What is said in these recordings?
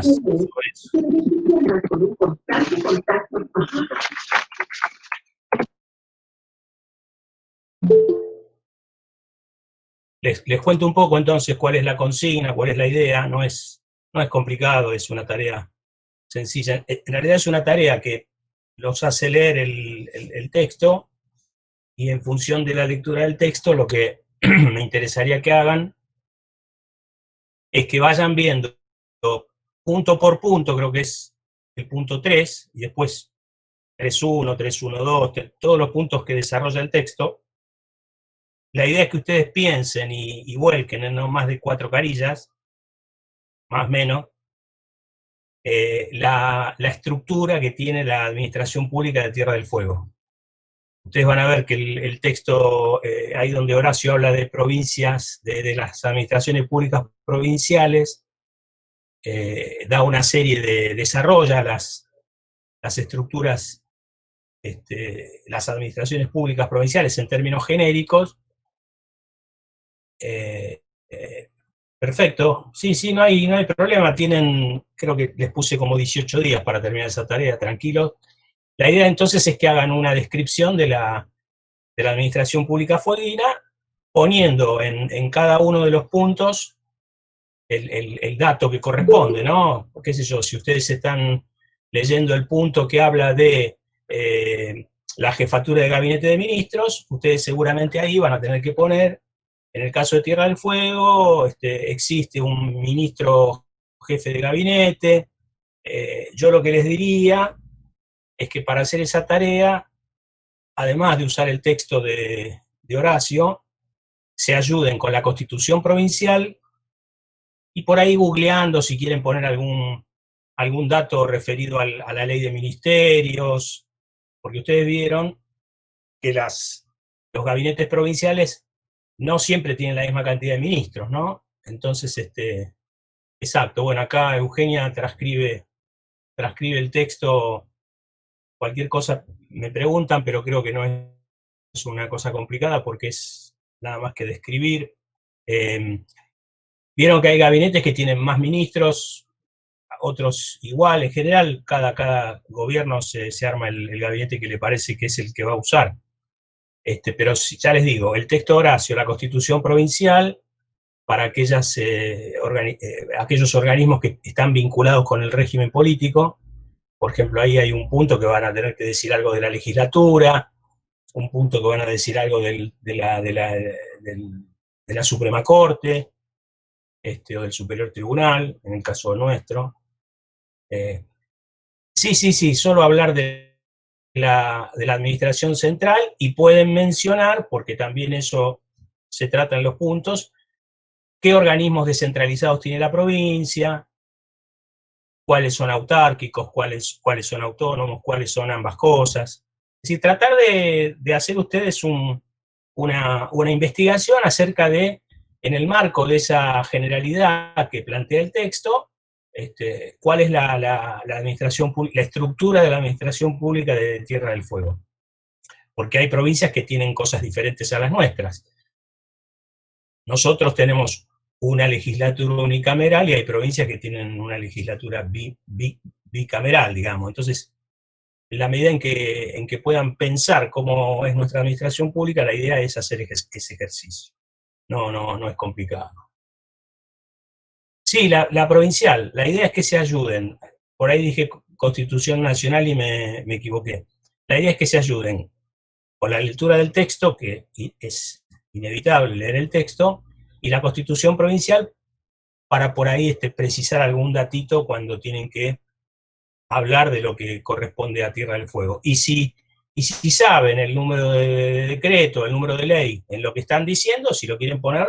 preguntas sobre eso. Les cuento un poco entonces cuál es la consigna, cuál es la idea. No es complicado, es una tarea sencilla. En realidad es una tarea que los hace leer el texto, y en función de la lectura del texto lo que me interesaría que hagan es que vayan viendo punto por punto, creo que es el punto 3, y después 3.1, 3.1.2, todos los puntos que desarrolla el texto. La idea es que ustedes piensen y vuelquen en no más de 4 carillas, más o menos, la estructura que tiene la administración pública de Tierra del Fuego. Ustedes van a ver que el texto, ahí donde Horacio habla de provincias, de las administraciones públicas provinciales, da una serie de desarrolla las estructuras, las administraciones públicas provinciales en términos genéricos. Perfecto, sí, no hay problema, creo que les puse como 18 días para terminar esa tarea, tranquilos. La idea entonces es que hagan una descripción de la administración pública fueguina, poniendo en cada uno de los puntos el dato que corresponde, ¿no? Qué sé yo, si ustedes están leyendo el punto que habla de la jefatura de gabinete de ministros, ustedes seguramente ahí van a tener que poner, en el caso de Tierra del Fuego, existe un ministro jefe de gabinete. Yo lo que les diría es que para hacer esa tarea, además de usar el texto de Horacio, se ayuden con la Constitución provincial, y por ahí googleando, si quieren poner algún dato referido a la ley de ministerios, porque ustedes vieron que los gabinetes provinciales no siempre tienen la misma cantidad de ministros, ¿no? Entonces, exacto, bueno, acá Eugenia transcribe el texto, cualquier cosa me preguntan, pero creo que no es una cosa complicada porque es nada más que describir. Vieron que hay gabinetes que tienen más ministros, otros igual. En general, cada gobierno se arma el gabinete que le parece que es el que va a usar. Pero ya les digo, el texto de Horacio, la Constitución provincial, para aquellos organismos que están vinculados con el régimen político. Por ejemplo, ahí hay un punto que van a tener que decir algo de la legislatura, un punto que van a decir algo de la Suprema Corte, o del Superior Tribunal, en el caso nuestro. Sí, solo hablar de la administración central, y pueden mencionar, porque también eso se trata en los puntos, qué organismos descentralizados tiene la provincia, cuáles son autárquicos, cuáles son autónomos, cuáles son ambas cosas. Es decir, tratar de hacer ustedes una investigación acerca de, en el marco de esa generalidad que plantea el texto, cuál es la administración pública, la estructura de la administración pública de Tierra del Fuego. Porque hay provincias que tienen cosas diferentes a las nuestras. Nosotros tenemos una legislatura unicameral y hay provincias que tienen una legislatura bicameral, digamos. Entonces, en la medida en que puedan pensar cómo es nuestra administración pública, la idea es hacer ese ejercicio. No es complicado. Sí, la provincial, la idea es que se ayuden. Por ahí dije Constitución Nacional y me equivoqué. La idea es que se ayuden con la lectura del texto, que es inevitable leer el texto, y la Constitución provincial, para por ahí precisar algún datito cuando tienen que hablar de lo que corresponde a Tierra del Fuego. Y si saben el número de decreto, el número de ley, en lo que están diciendo, si lo quieren poner,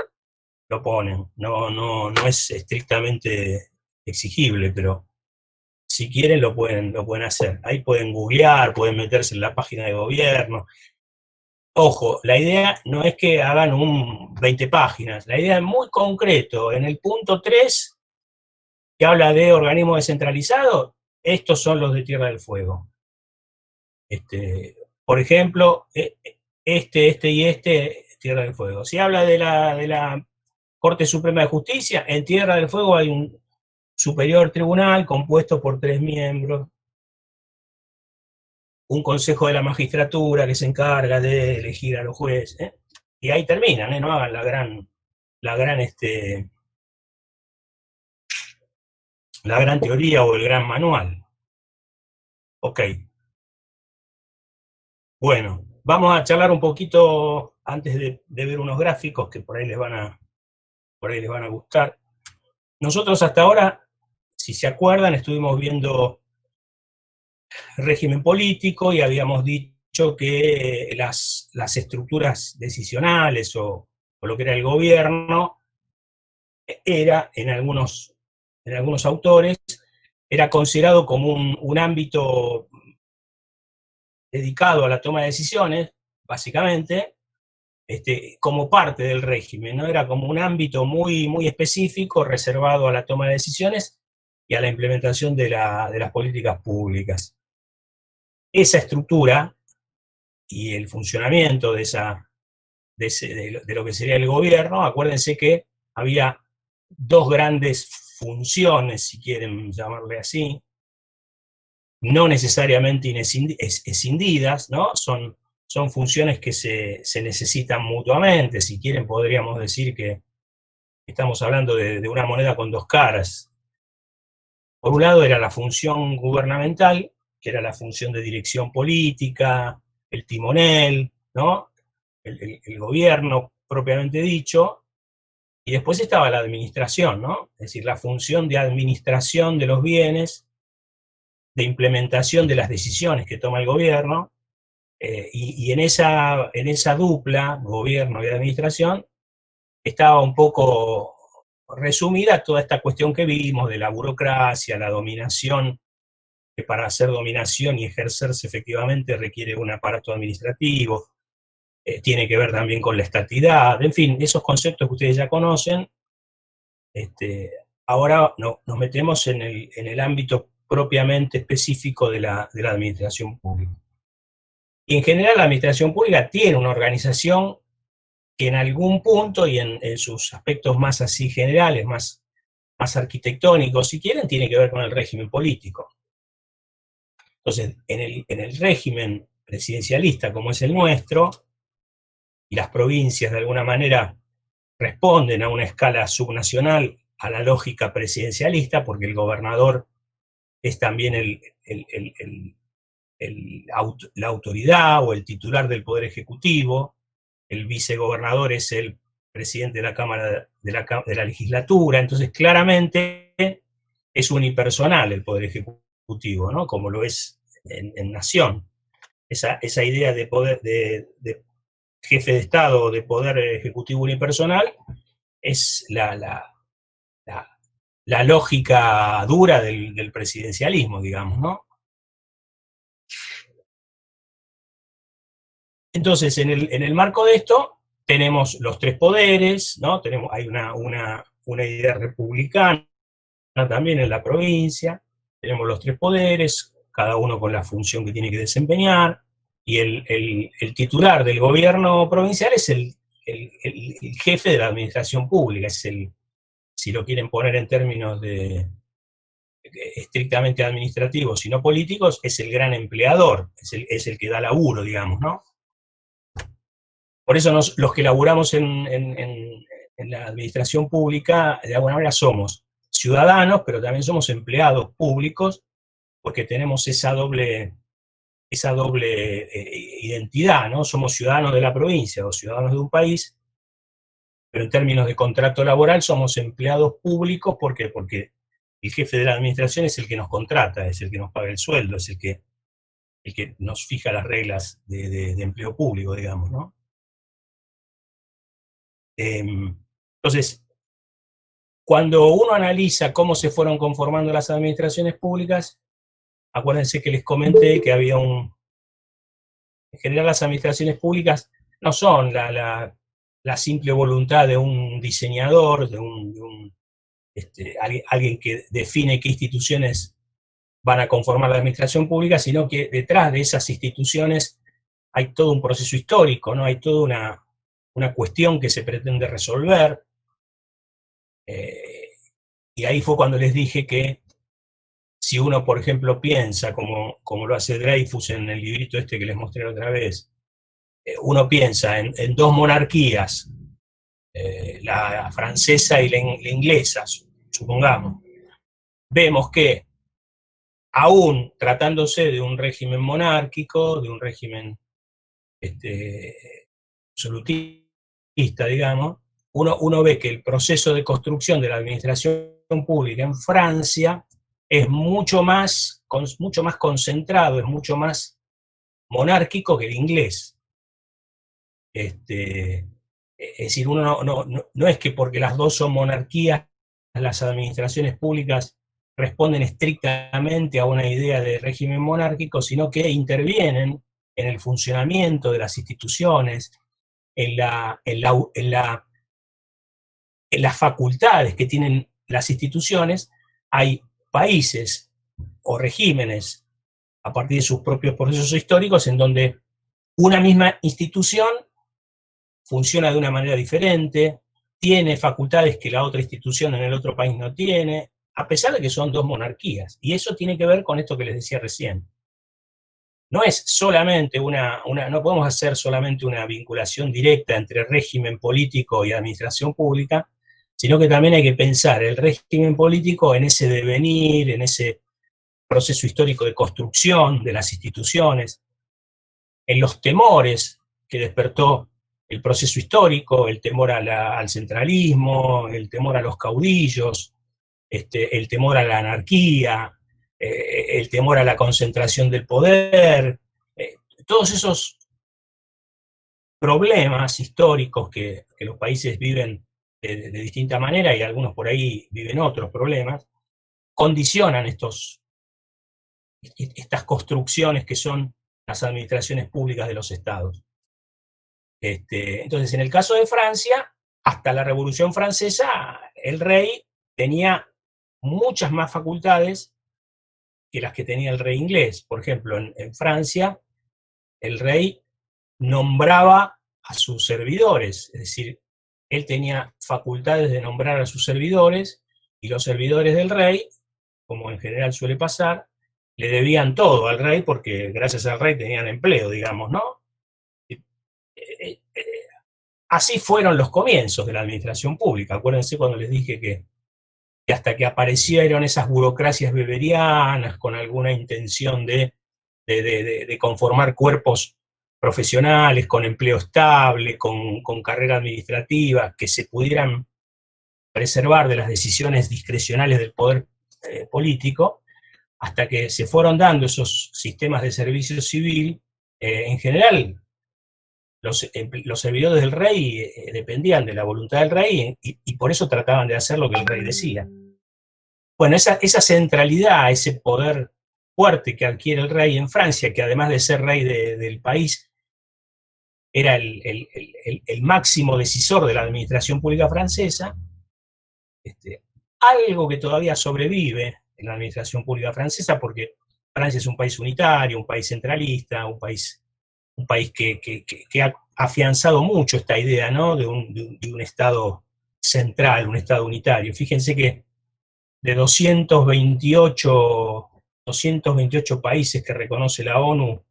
lo ponen. No es estrictamente exigible, pero si quieren lo pueden hacer. Ahí pueden googlear, pueden meterse en la página de gobierno. Ojo, la idea no es que hagan 20 páginas, la idea es muy concreto. En el punto 3, que habla de organismos descentralizados, estos son los de Tierra del Fuego. Por ejemplo, Tierra del Fuego. Si habla de la Corte Suprema de Justicia, en Tierra del Fuego hay superior tribunal compuesto por 3 miembros, un consejo de la magistratura que se encarga de elegir a los jueces, y ahí terminan, no hagan la gran teoría o el gran manual. Ok. Bueno, vamos a charlar un poquito antes de ver unos gráficos que por ahí les van a gustar. Nosotros hasta ahora, si se acuerdan, estuvimos viendo régimen político y habíamos dicho que las estructuras decisionales o lo que era el gobierno era, en algunos autores, era considerado como un ámbito dedicado a la toma de decisiones, básicamente, como parte del régimen, ¿no? Era como un ámbito muy, muy específico, reservado a la toma de decisiones y a la implementación de las políticas públicas. Esa estructura y el funcionamiento de lo que sería el gobierno, acuérdense que había dos grandes funciones, si quieren llamarle así, no necesariamente escindidas, ¿no? Son funciones que se necesitan mutuamente. Si quieren, podríamos decir que estamos hablando de una moneda con dos caras. Por un lado era la función gubernamental, que era la función de dirección política, el timonel, ¿no? El gobierno propiamente dicho, y después estaba la administración, ¿no? Es decir, la función de administración de los bienes, de implementación de las decisiones que toma el gobierno, y en esa dupla, gobierno y administración, estaba un poco resumida toda esta cuestión que vimos de la burocracia, la dominación, que para hacer dominación y ejercerse efectivamente requiere un aparato administrativo, tiene que ver también con la estatidad, en fin, esos conceptos que ustedes ya conocen. Ahora nos metemos en el ámbito propiamente específico de la administración pública. Y en general la administración pública tiene una organización que en algún punto y en sus aspectos más así generales, más arquitectónicos, si quieren, tiene que ver con el régimen político. Entonces, en el régimen presidencialista como es el nuestro, y las provincias de alguna manera responden a una escala subnacional a la lógica presidencialista, porque el gobernador es también la autoridad o el titular del Poder Ejecutivo, el vicegobernador es el presidente de la Cámara de la Legislatura, entonces claramente es unipersonal el Poder Ejecutivo, ¿no? Como lo es en Nación. Esa idea de poder, de jefe de Estado o de poder ejecutivo unipersonal es la lógica dura del presidencialismo, digamos, ¿no? Entonces, en el marco de esto, tenemos los tres poderes, ¿no? Hay una idea republicana también en la provincia, tenemos los tres poderes, cada uno con la función que tiene que desempeñar, y el titular del gobierno provincial es el jefe de la administración pública, es si lo quieren poner en términos estrictamente administrativos y no políticos, es el gran empleador, es el que da laburo, digamos, ¿no? Por eso los que laburamos en la administración pública, de alguna manera somos ciudadanos, pero también somos empleados públicos, porque tenemos esa doble identidad, ¿no? Somos ciudadanos de la provincia o ciudadanos de un país, pero en términos de contrato laboral somos empleados públicos, ¿por qué? Porque el jefe de la administración es el que nos contrata, es el que nos paga el sueldo, es el que nos fija las reglas de empleo público, digamos, ¿no? Entonces, cuando uno analiza cómo se fueron conformando las administraciones públicas, acuérdense que les comenté que había en general las administraciones públicas no son la simple voluntad de un diseñador, de alguien que define qué instituciones van a conformar la administración pública, sino que detrás de esas instituciones hay todo un proceso histórico, ¿no? Hay toda una cuestión que se pretende resolver, Y ahí fue cuando les dije que si uno, por ejemplo, piensa, como lo hace Dreyfus en el librito este que les mostré otra vez, uno piensa en dos monarquías, la francesa y la inglesa, supongamos, vemos que aún tratándose de un régimen monárquico, de un régimen absolutista, digamos, uno ve que el proceso de construcción de la administración pública en Francia es mucho más concentrado, es mucho más monárquico que el inglés. Es decir, uno no es que porque las dos son monarquías, las administraciones públicas responden estrictamente a una idea de régimen monárquico, sino que intervienen en el funcionamiento de las instituciones, en las facultades que tienen las instituciones. Hay países o regímenes, a partir de sus propios procesos históricos, en donde una misma institución funciona de una manera diferente, tiene facultades que la otra institución en el otro país no tiene, a pesar de que son dos monarquías. Y eso tiene que ver con esto que les decía recién. No es solamente no podemos hacer solamente una vinculación directa entre régimen político y administración pública, sino que también hay que pensar el régimen político en ese devenir, en ese proceso histórico de construcción de las instituciones, en los temores que despertó el proceso histórico, el temor al centralismo, el temor a los caudillos, el temor a la anarquía, el temor a la concentración del poder, todos esos problemas históricos que los países viven de distinta manera, y algunos por ahí viven otros problemas, condicionan estas construcciones que son las administraciones públicas de los estados. Entonces, en el caso de Francia, hasta la Revolución Francesa, el rey tenía muchas más facultades que las que tenía el rey inglés. Por ejemplo, en Francia, el rey nombraba a sus servidores, es decir, él tenía facultades de nombrar a sus servidores, y los servidores del rey, como en general suele pasar, le debían todo al rey porque gracias al rey tenían empleo, digamos, ¿no? Así fueron los comienzos de la administración pública. Acuérdense cuando les dije que hasta que aparecieron esas burocracias weberianas con alguna intención de conformar cuerpos profesionales, con empleo estable, con carrera administrativa, que se pudieran preservar de las decisiones discrecionales del poder político, hasta que se fueron dando esos sistemas de servicio civil, en general los servidores del rey dependían de la voluntad del rey, y por eso trataban de hacer lo que el rey decía. Bueno, esa centralidad, ese poder fuerte que adquiere el rey en Francia, que además de ser rey del país, era el máximo decisor de la administración pública francesa, algo que todavía sobrevive en la administración pública francesa, porque Francia es un país unitario, un país centralista, un país que ha afianzado mucho esta idea, ¿no?, de un Estado central, un Estado unitario. Fíjense que de 228 países que reconoce la ONU,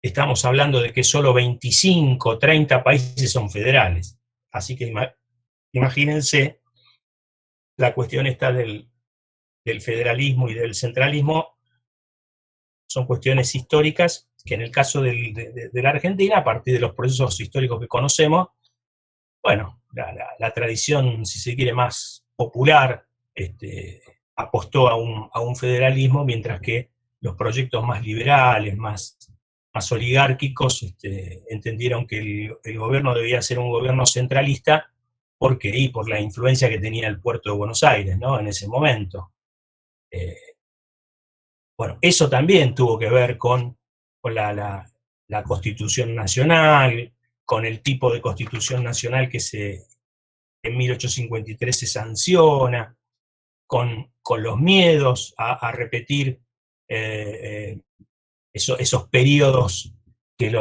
estamos hablando de que solo 25, 30 países son federales. Así que imagínense la cuestión esta del federalismo y del centralismo. Son cuestiones históricas que en el caso de la Argentina, a partir de los procesos históricos que conocemos, bueno, la tradición, si se quiere, más popular, apostó a un federalismo, mientras que los proyectos más liberales, más oligárquicos, entendieron que el gobierno debía ser un gobierno centralista, porque y por la influencia que tenía el puerto de Buenos Aires, ¿no?, en ese momento. Bueno, eso también tuvo que ver con la Constitución Nacional, con el tipo de Constitución Nacional que en 1853 se sanciona, con los miedos a repetir esos periodos que el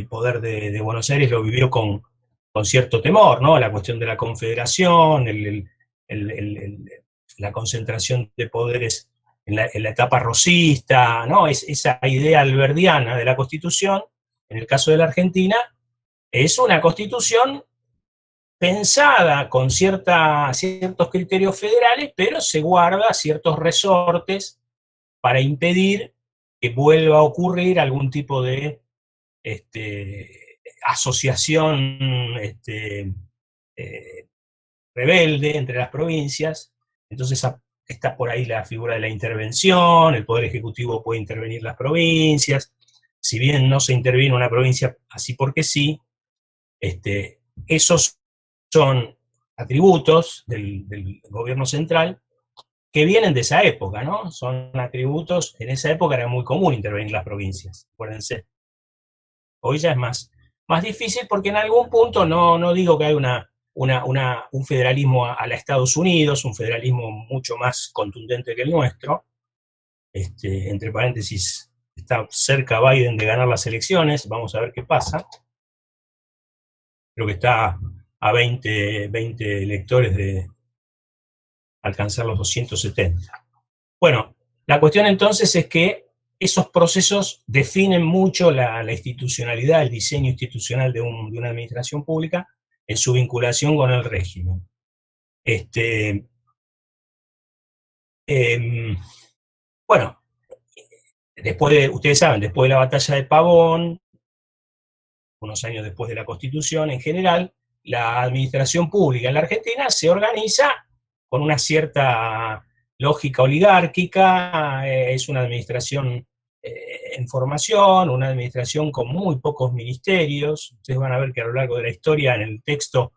poder de Buenos Aires lo vivió con con cierto temor, ¿no? La cuestión de la confederación, la concentración de poderes en la etapa rosista, ¿no? Esa idea alberdiana de la Constitución, en el caso de la Argentina, es una Constitución pensada con ciertos criterios federales, pero se guarda ciertos resortes para impedir que vuelva a ocurrir algún tipo de asociación eh, rebelde entre las provincias. Entonces está por ahí la figura de la intervención, el Poder Ejecutivo puede intervenir en las provincias, si bien no se interviene en una provincia así porque sí, esos son atributos del gobierno central que vienen de esa época, ¿no? Son atributos, en esa época era muy común intervenir en las provincias, acuérdense. Hoy ya es más difícil porque en algún punto no digo que hay un federalismo a la Estados Unidos, un federalismo mucho más contundente que el nuestro. Entre paréntesis, está cerca Biden de ganar las elecciones, vamos a ver qué pasa. Creo que está a 20 electores de alcanzar los 270. Bueno, la cuestión entonces es que esos procesos definen mucho la institucionalidad, el diseño institucional de una administración pública en su vinculación con el régimen. Bueno, ustedes saben, después de la batalla de Pavón, unos años después de la Constitución, en general, la administración pública en la Argentina se organiza con una cierta lógica oligárquica, es una administración en formación, una administración con muy pocos ministerios. Ustedes van a ver que a lo largo de la historia, en el texto,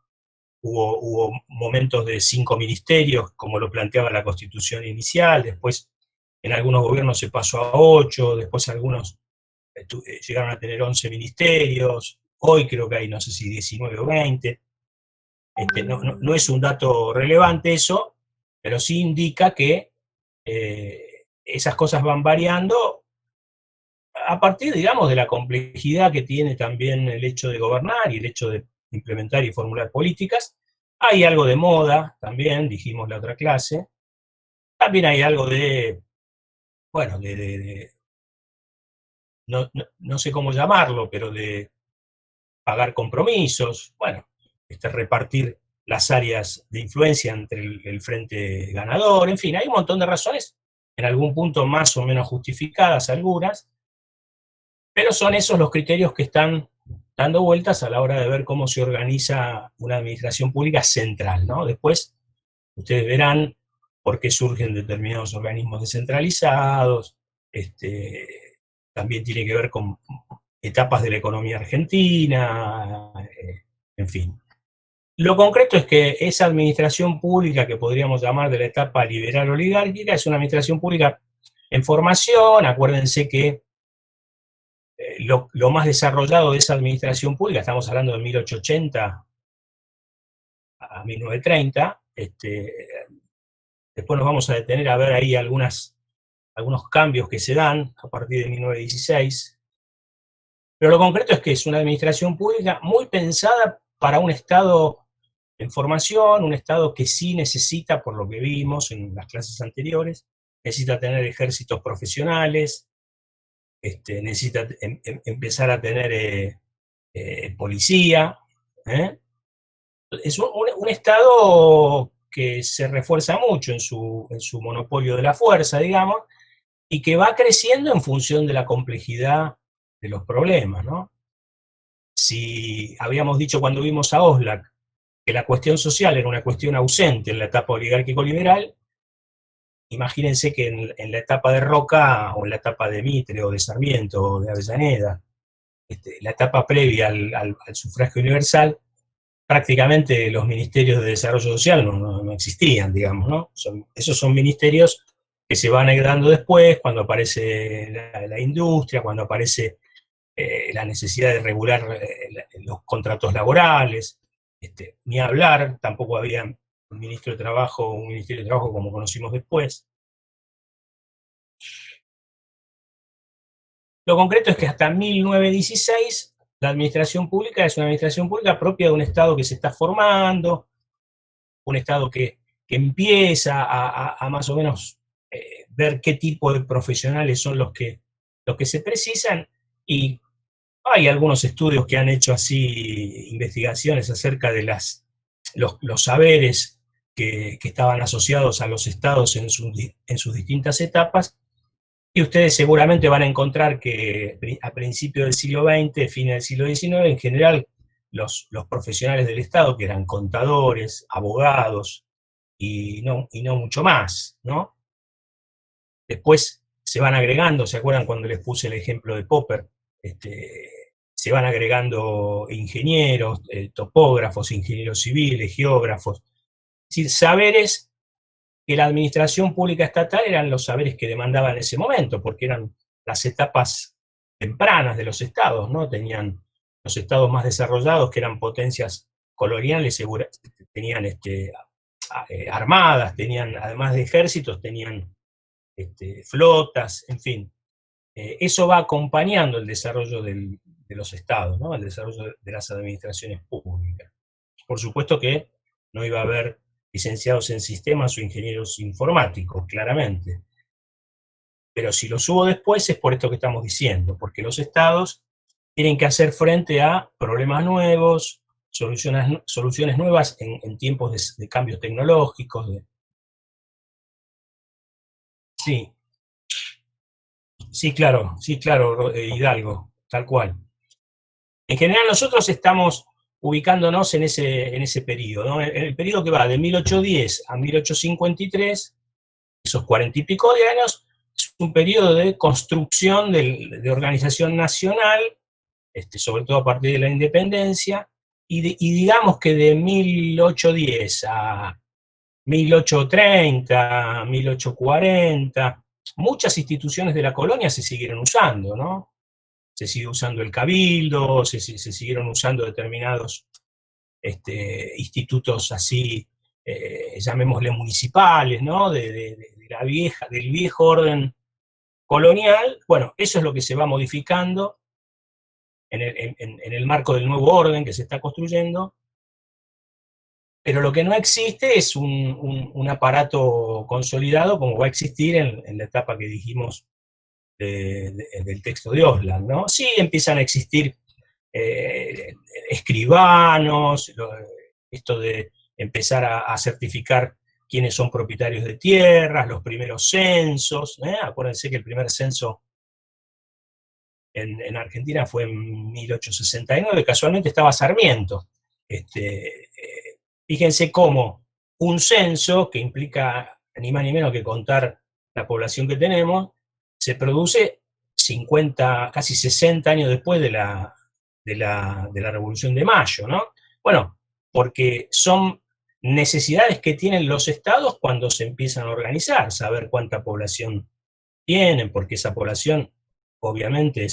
hubo momentos de 5 ministerios, como lo planteaba la Constitución inicial, después en algunos gobiernos se pasó a 8, después algunos llegaron a tener 11 ministerios, hoy creo que hay, no sé si 19 o 20. No es un dato relevante eso, pero sí indica que esas cosas van variando a partir, digamos, de la complejidad que tiene también el hecho de gobernar y el hecho de implementar y formular políticas. Hay algo de moda también, dijimos la otra clase. También hay algo de, bueno, no sé cómo llamarlo, pero de pagar compromisos, bueno, repartir las áreas de influencia entre el frente ganador, en fin, hay un montón de razones, en algún punto más o menos justificadas algunas, pero son esos los criterios que están dando vueltas a la hora de ver cómo se organiza una administración pública central, ¿no? Después ustedes verán por qué surgen determinados organismos descentralizados, también tiene que ver con etapas de la economía argentina, en fin. Lo concreto es que esa administración pública que podríamos llamar de la etapa liberal oligárquica es una administración pública en formación. Acuérdense que lo más desarrollado de esa administración pública, estamos hablando de 1880 a 1930, después nos vamos a detener a ver ahí algunos cambios que se dan a partir de 1916, pero lo concreto es que es una administración pública muy pensada para un Estado en formación, un Estado que sí necesita, por lo que vimos en las clases anteriores, necesita tener ejércitos profesionales, necesita empezar a tener policía. Es un Estado que se refuerza mucho en su monopolio de la fuerza, digamos, y que va creciendo en función de la complejidad de los problemas, ¿no? Si habíamos dicho cuando vimos a Oslak que la cuestión social era una cuestión ausente en la etapa oligárquico-liberal, imagínense que en la etapa de Roca, o en la etapa de Mitre, o de Sarmiento, o de Avellaneda, la etapa previa al sufragio universal, prácticamente los ministerios de desarrollo social no existían, digamos, ¿no? Esos son ministerios que se van dando después, cuando aparece la industria, cuando aparece la necesidad de regular los contratos laborales, ni hablar, tampoco había un ministerio de trabajo como conocimos después. Lo concreto es que hasta 1916 La administración pública es una administración pública propia de un Estado que se está formando, un Estado que empieza a más o menos ver qué tipo de profesionales son los que se precisan, y hay algunos estudios que han hecho así investigaciones acerca de los saberes que estaban asociados a los estados en sus distintas etapas, y ustedes seguramente van a encontrar que a principios del siglo XX, fines del siglo XIX, en general los profesionales del Estado, que eran contadores, abogados, y no mucho más, ¿no? Después se van agregando, ¿se acuerdan cuando les puse el ejemplo de Popper? Se van agregando ingenieros, topógrafos, ingenieros civiles, geógrafos. Es decir, saberes que la administración pública estatal eran los saberes que demandaban en ese momento, porque eran las etapas tempranas de los estados, ¿no? Tenían los estados más desarrollados, que eran potencias coloniales, tenían armadas, tenían, además de ejércitos, tenían flotas, en fin. Eso va acompañando el desarrollo de los estados, ¿no? El desarrollo de las administraciones públicas. Por supuesto que no iba a haber licenciados en sistemas o ingenieros informáticos, claramente. Pero si los hubo después es por esto que estamos diciendo, porque los estados tienen que hacer frente a problemas nuevos, soluciones nuevas en tiempos de cambios tecnológicos. Sí, sí, claro, Hidalgo, tal cual. En general nosotros estamos ubicándonos en ese periodo, ¿no? En el periodo que va de 1810 a 1853, esos 40 y pico de años, es un periodo de construcción de organización nacional, sobre todo a partir de la independencia, y digamos que de 1810 a 1830, 1840, muchas instituciones de la colonia se siguieron usando, ¿no? Se sigue usando el cabildo, se siguieron usando determinados institutos así, llamémosle municipales, ¿no? Del viejo orden colonial. Bueno, eso es lo que se va modificando en el marco del nuevo orden que se está construyendo, pero lo que no existe es un aparato consolidado como va a existir en la etapa que dijimos del texto de Osland, ¿no? Sí empiezan a existir escribanos, esto de empezar a certificar quiénes son propietarios de tierras, los primeros censos, acuérdense que el primer censo en Argentina fue en 1869, casualmente estaba Sarmiento. Fíjense cómo un censo, que implica ni más ni menos que contar la población que tenemos, se produce 50, casi 60 años después de la Revolución de Mayo, ¿no? Bueno, porque son necesidades que tienen los estados cuando se empiezan a organizar, saber cuánta población tienen, porque esa población obviamente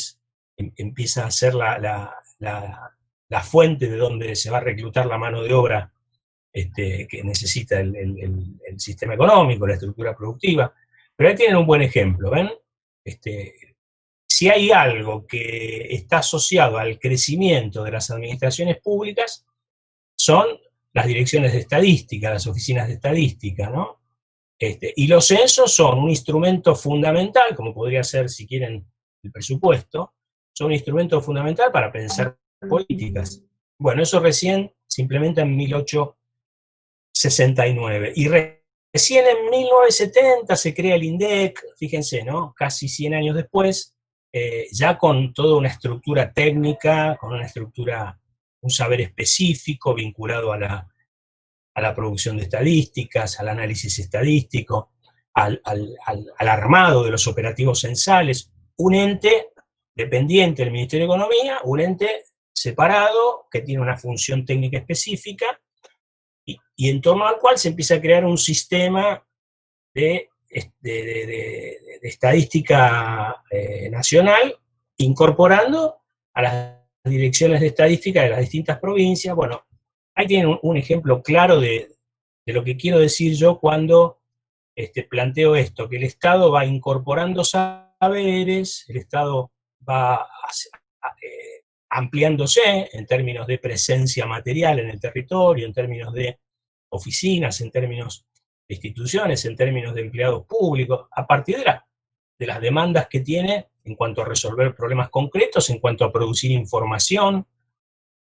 empieza a ser la fuente de donde se va a reclutar la mano de obra que necesita el sistema económico, la estructura productiva. Pero ahí tienen un buen ejemplo, ¿ven? Si hay algo que está asociado al crecimiento de las administraciones públicas, son las direcciones de estadística, las oficinas de estadística, ¿no? Y los censos son un instrumento fundamental, como podría ser, si quieren, el presupuesto, son un instrumento fundamental para pensar políticas. Bueno, eso recién se implementa en 1869. Y recién en 1970 se crea el INDEC, fíjense, ¿no? Casi 100 años después, ya con toda una estructura técnica, con una estructura, un saber específico vinculado a la producción de estadísticas, al análisis estadístico, al armado de los operativos censales, un ente dependiente del Ministerio de Economía, un ente separado que tiene una función técnica específica, y en torno al cual se empieza a crear un sistema de estadística nacional, incorporando a las direcciones de estadística de las distintas provincias. Bueno, ahí tienen un ejemplo claro de lo que quiero decir yo cuando planteo esto, que el Estado va incorporando saberes, el Estado va ampliándose en términos de presencia material en el territorio, en términos de oficinas, en términos de instituciones, en términos de empleados públicos, a partir de las demandas que tiene en cuanto a resolver problemas concretos, en cuanto a producir información,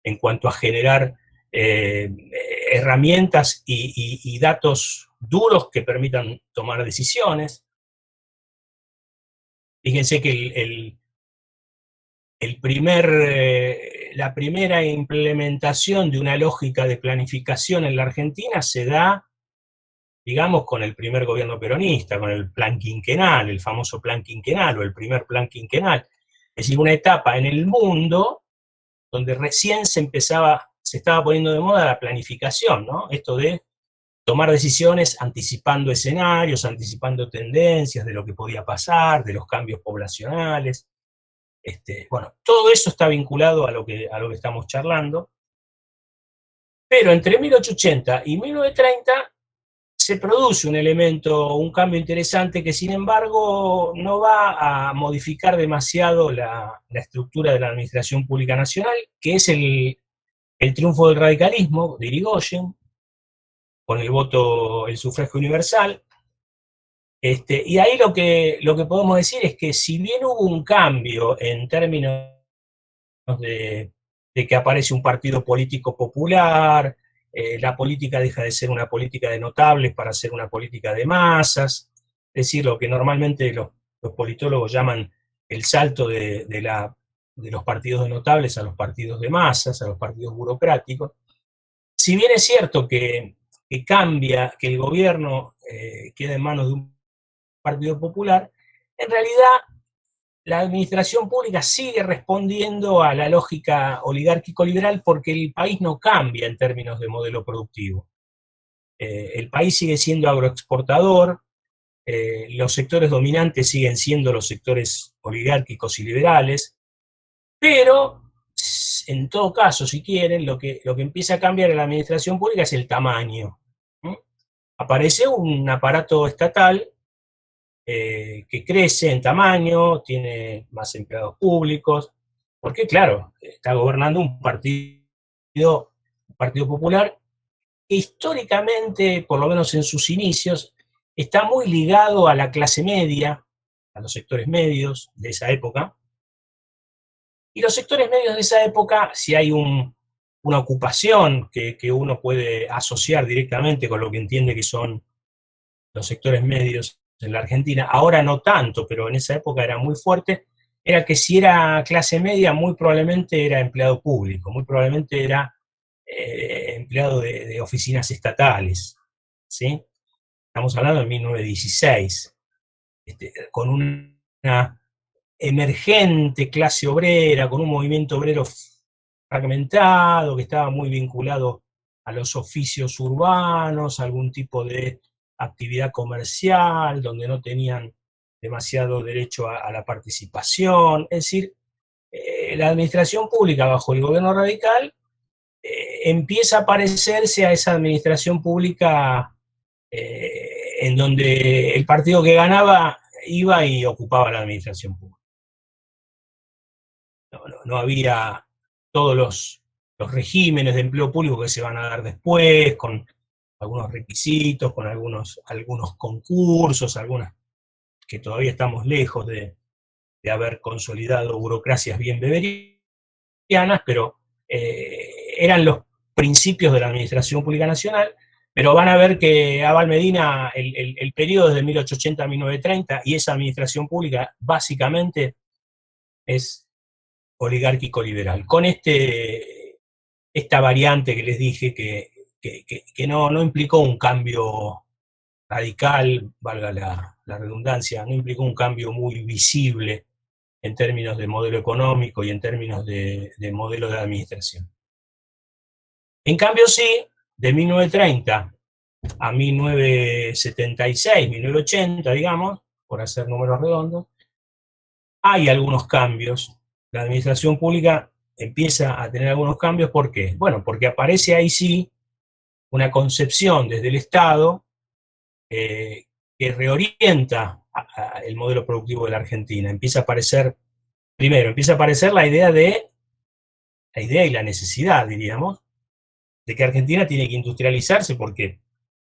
en cuanto a generar herramientas y datos duros que permitan tomar decisiones. Fíjense que la primera implementación de una lógica de planificación en la Argentina se da, digamos, con el primer gobierno peronista, con el plan quinquenal, el famoso plan quinquenal o el primer plan quinquenal. Es decir, una etapa en el mundo donde recién se estaba poniendo de moda la planificación, ¿no? Esto de tomar decisiones anticipando escenarios, anticipando tendencias de lo que podía pasar, de los cambios poblacionales. Bueno, todo eso está vinculado a lo que estamos charlando. Pero entre 1880 y 1930 se produce un elemento, un cambio interesante que sin embargo no va a modificar demasiado la estructura de la administración pública nacional, que es el triunfo del radicalismo de Irigoyen, con el sufragio universal. Y ahí lo que podemos decir es que si bien hubo un cambio en términos de que aparece un partido político popular, la política deja de ser una política de notables para ser una política de masas, es decir, lo que normalmente los politólogos llaman el salto de los partidos de notables a los partidos de masas, a los partidos burocráticos. Si bien es cierto que cambia, que el gobierno queda en manos de un partido popular, en realidad la administración pública sigue respondiendo a la lógica oligárquico-liberal porque el país no cambia en términos de modelo productivo. El país sigue siendo agroexportador, los sectores dominantes siguen siendo los sectores oligárquicos y liberales, pero en todo caso, si quieren, lo que empieza a cambiar en la administración pública es el tamaño. Aparece un aparato estatal que crece en tamaño, tiene más empleados públicos, porque claro, está gobernando un partido popular que históricamente, por lo menos en sus inicios, está muy ligado a la clase media, a los sectores medios de esa época. Y los sectores medios de esa época, si hay una ocupación que uno puede asociar directamente con lo que entiende que son los sectores medios en la Argentina, ahora no tanto, pero en esa época era muy fuerte, era que si era clase media, muy probablemente era empleado público, muy probablemente era empleado de oficinas estatales, ¿sí? Estamos hablando de 1916, con una emergente clase obrera, con un movimiento obrero fragmentado, que estaba muy vinculado a los oficios urbanos, a algún tipo de actividad comercial, donde no tenían demasiado derecho a la participación. Es decir, la administración pública bajo el gobierno radical empieza a parecerse a esa administración pública en donde el partido que ganaba iba y ocupaba la administración pública. No había todos los regímenes de empleo público que se van a dar después, con algunos requisitos, con algunos concursos, algunas que todavía estamos lejos de haber consolidado burocracias bien beberianas, pero eran los principios de la administración pública nacional. Pero van a ver que Abal Medina, el periodo desde 1880 a 1930, y esa administración pública básicamente es oligárquico-liberal, con esta variante que les dije que no implicó un cambio radical, valga la redundancia, no implicó un cambio muy visible en términos de modelo económico y en términos de modelo de administración. En cambio sí, de 1930 a 1976, 1980, digamos, por hacer números redondos, hay algunos cambios. La administración pública empieza a tener algunos cambios. ¿Por qué? Bueno, porque aparece ahí sí una concepción desde el Estado que reorienta el modelo productivo de la Argentina. Empieza a aparecer la idea de la idea y la necesidad, diríamos, de que Argentina tiene que industrializarse porque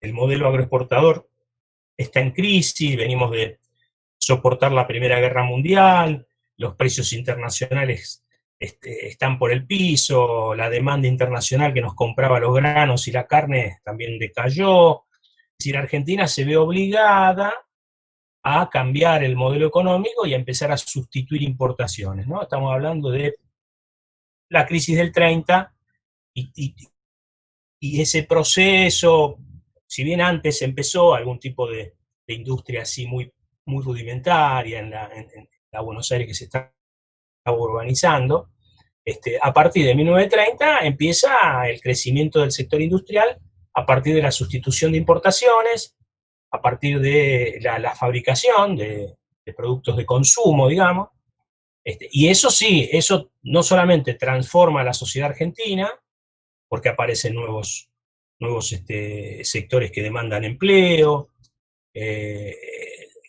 el modelo agroexportador está en crisis, venimos de soportar la Primera Guerra Mundial, los precios internacionales están por el piso, la demanda internacional que nos compraba los granos y la carne también decayó. Es decir, Argentina se ve obligada a cambiar el modelo económico y a empezar a sustituir importaciones, ¿no? Estamos hablando de la crisis del 30 y ese proceso, si bien antes empezó algún tipo de industria así muy rudimentaria en la Buenos Aires que se está urbanizando, a partir de 1930 empieza el crecimiento del sector industrial a partir de la sustitución de importaciones, a partir de la fabricación de productos de consumo, digamos, y eso sí, eso no solamente transforma la sociedad argentina, porque aparecen nuevos sectores que demandan empleo,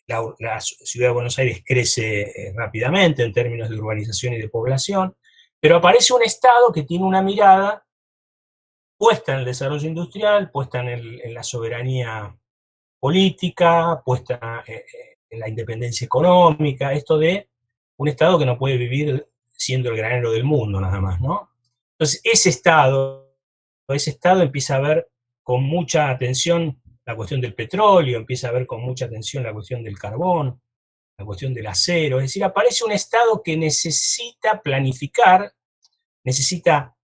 la ciudad de Buenos Aires crece rápidamente en términos de urbanización y de población, pero aparece un Estado que tiene una mirada puesta en el desarrollo industrial, puesta en la soberanía política, puesta en la independencia económica, esto de un Estado que no puede vivir siendo el granero del mundo nada más, ¿no? Entonces, ese Estado empieza a ver con mucha atención la cuestión del petróleo, empieza a ver con mucha atención la cuestión del carbón, la cuestión del acero, es decir, aparece un Estado que necesita planificar, necesita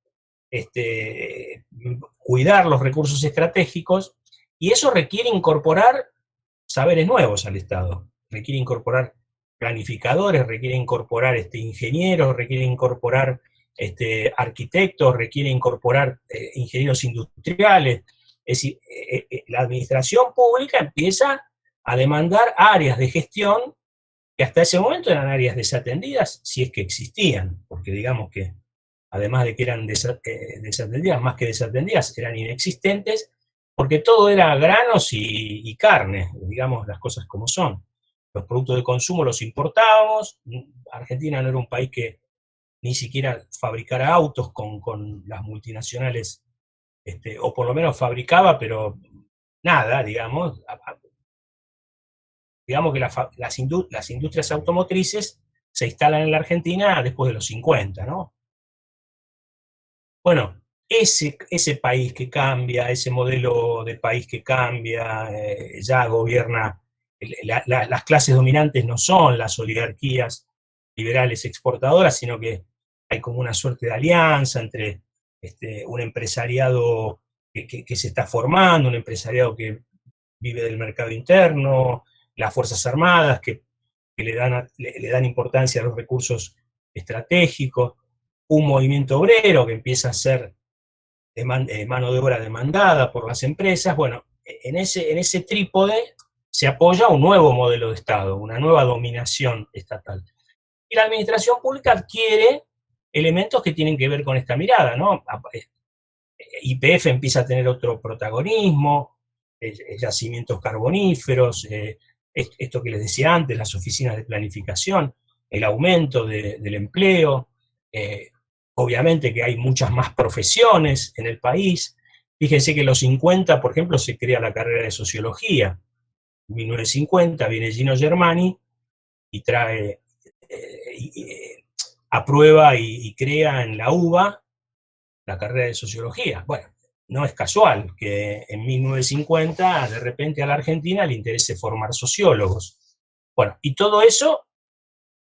cuidar los recursos estratégicos, y eso requiere incorporar saberes nuevos al Estado, requiere incorporar planificadores, requiere incorporar ingenieros, requiere incorporar arquitectos, requiere incorporar ingenieros industriales. Es decir, la administración pública empieza a demandar áreas de gestión que hasta ese momento eran áreas desatendidas, si es que existían, porque digamos que además de que eran desatendidas, más que desatendidas, eran inexistentes, porque todo era granos y carne, digamos las cosas como son. Los productos de consumo los importábamos, Argentina no era un país que ni siquiera fabricara autos con las multinacionales, o por lo menos fabricaba, pero nada, digamos. Digamos que las industrias automotrices se instalan en la Argentina después de los 50, ¿no? Bueno, ese país que cambia, ese modelo de país que cambia, ya gobierna, las clases dominantes no son las oligarquías liberales exportadoras, sino que hay como una suerte de alianza entre un empresariado que se está formando, un empresariado que vive del mercado interno, las Fuerzas Armadas que le dan importancia a los recursos estratégicos, un movimiento obrero que empieza a ser mano de obra demandada por las empresas. Bueno, en ese trípode se apoya un nuevo modelo de Estado, una nueva dominación estatal. Y la administración pública adquiere elementos que tienen que ver con esta mirada, ¿no? YPF empieza a tener otro protagonismo, yacimientos carboníferos, esto que les decía antes, las oficinas de planificación, el aumento del empleo, obviamente que hay muchas más profesiones en el país. Fíjense que en los 50, por ejemplo, se crea la carrera de sociología. En 1950 viene Gino Germani y trae, aprueba y crea en la UBA la carrera de sociología. Bueno, no es casual que en 1950 de repente a la Argentina le interese formar sociólogos. Bueno, y todo eso